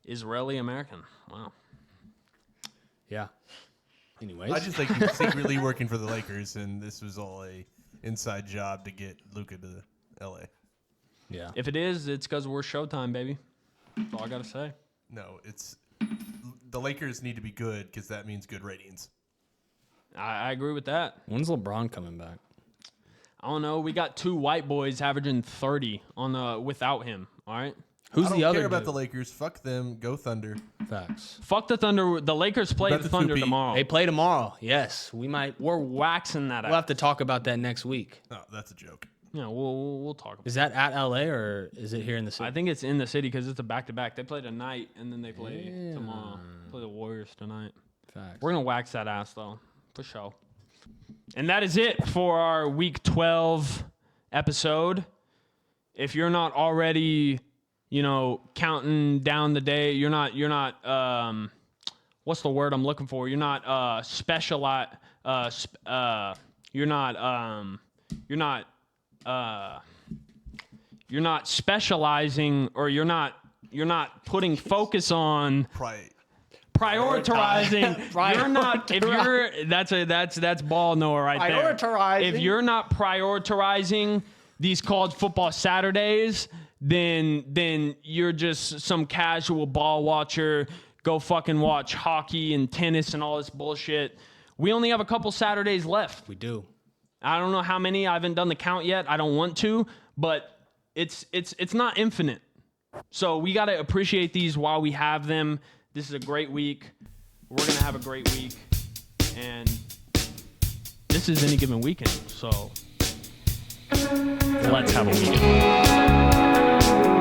Israeli American. Wow. Yeah. Anyways, I just think he's secretly working for the Lakers, and this was all a inside job to get Luka to LA. Yeah. If it is, it's because we're Showtime, baby. That's all I gotta say. No, it's the Lakers need to be good because that means good ratings. I agree with that. When's LeBron coming back? I don't know. We got 2 white boys averaging 30 on without him. All right. Who's I don't the other care about dude? the Lakers. Fuck them. Go Thunder. Facts. Fuck the Thunder. The Lakers play the Thunder tomorrow. They play tomorrow. Yes, we might. We're waxing that out. We'll have to talk about that next week. Oh, that's a joke. Yeah, we'll talk about it. Is that at LA or is it here in the city? I think it's in the city because it's a back-to-back. They play tonight, and then they play tomorrow. Play the Warriors tonight. Facts. We're going to wax that ass, though, for sure. And that is it for our Week 12 episode. If you're not already, counting down the day, you're not what's the word I'm looking for? You're not you're not specializing, or you're not putting focus on prioritizing. You're not. If you're that's ball Noah right there. If you're not prioritizing these college football Saturdays, then you're just some casual ball watcher. Go fucking watch hockey and tennis and all this bullshit. We only have a couple Saturdays left. We do. I don't know how many. I haven't done the count yet. I don't want to, but it's not infinite. So we got to appreciate these while we have them. This is a great week. We're going to have a great week. And this is Any Given Weekend. So let's have a weekend.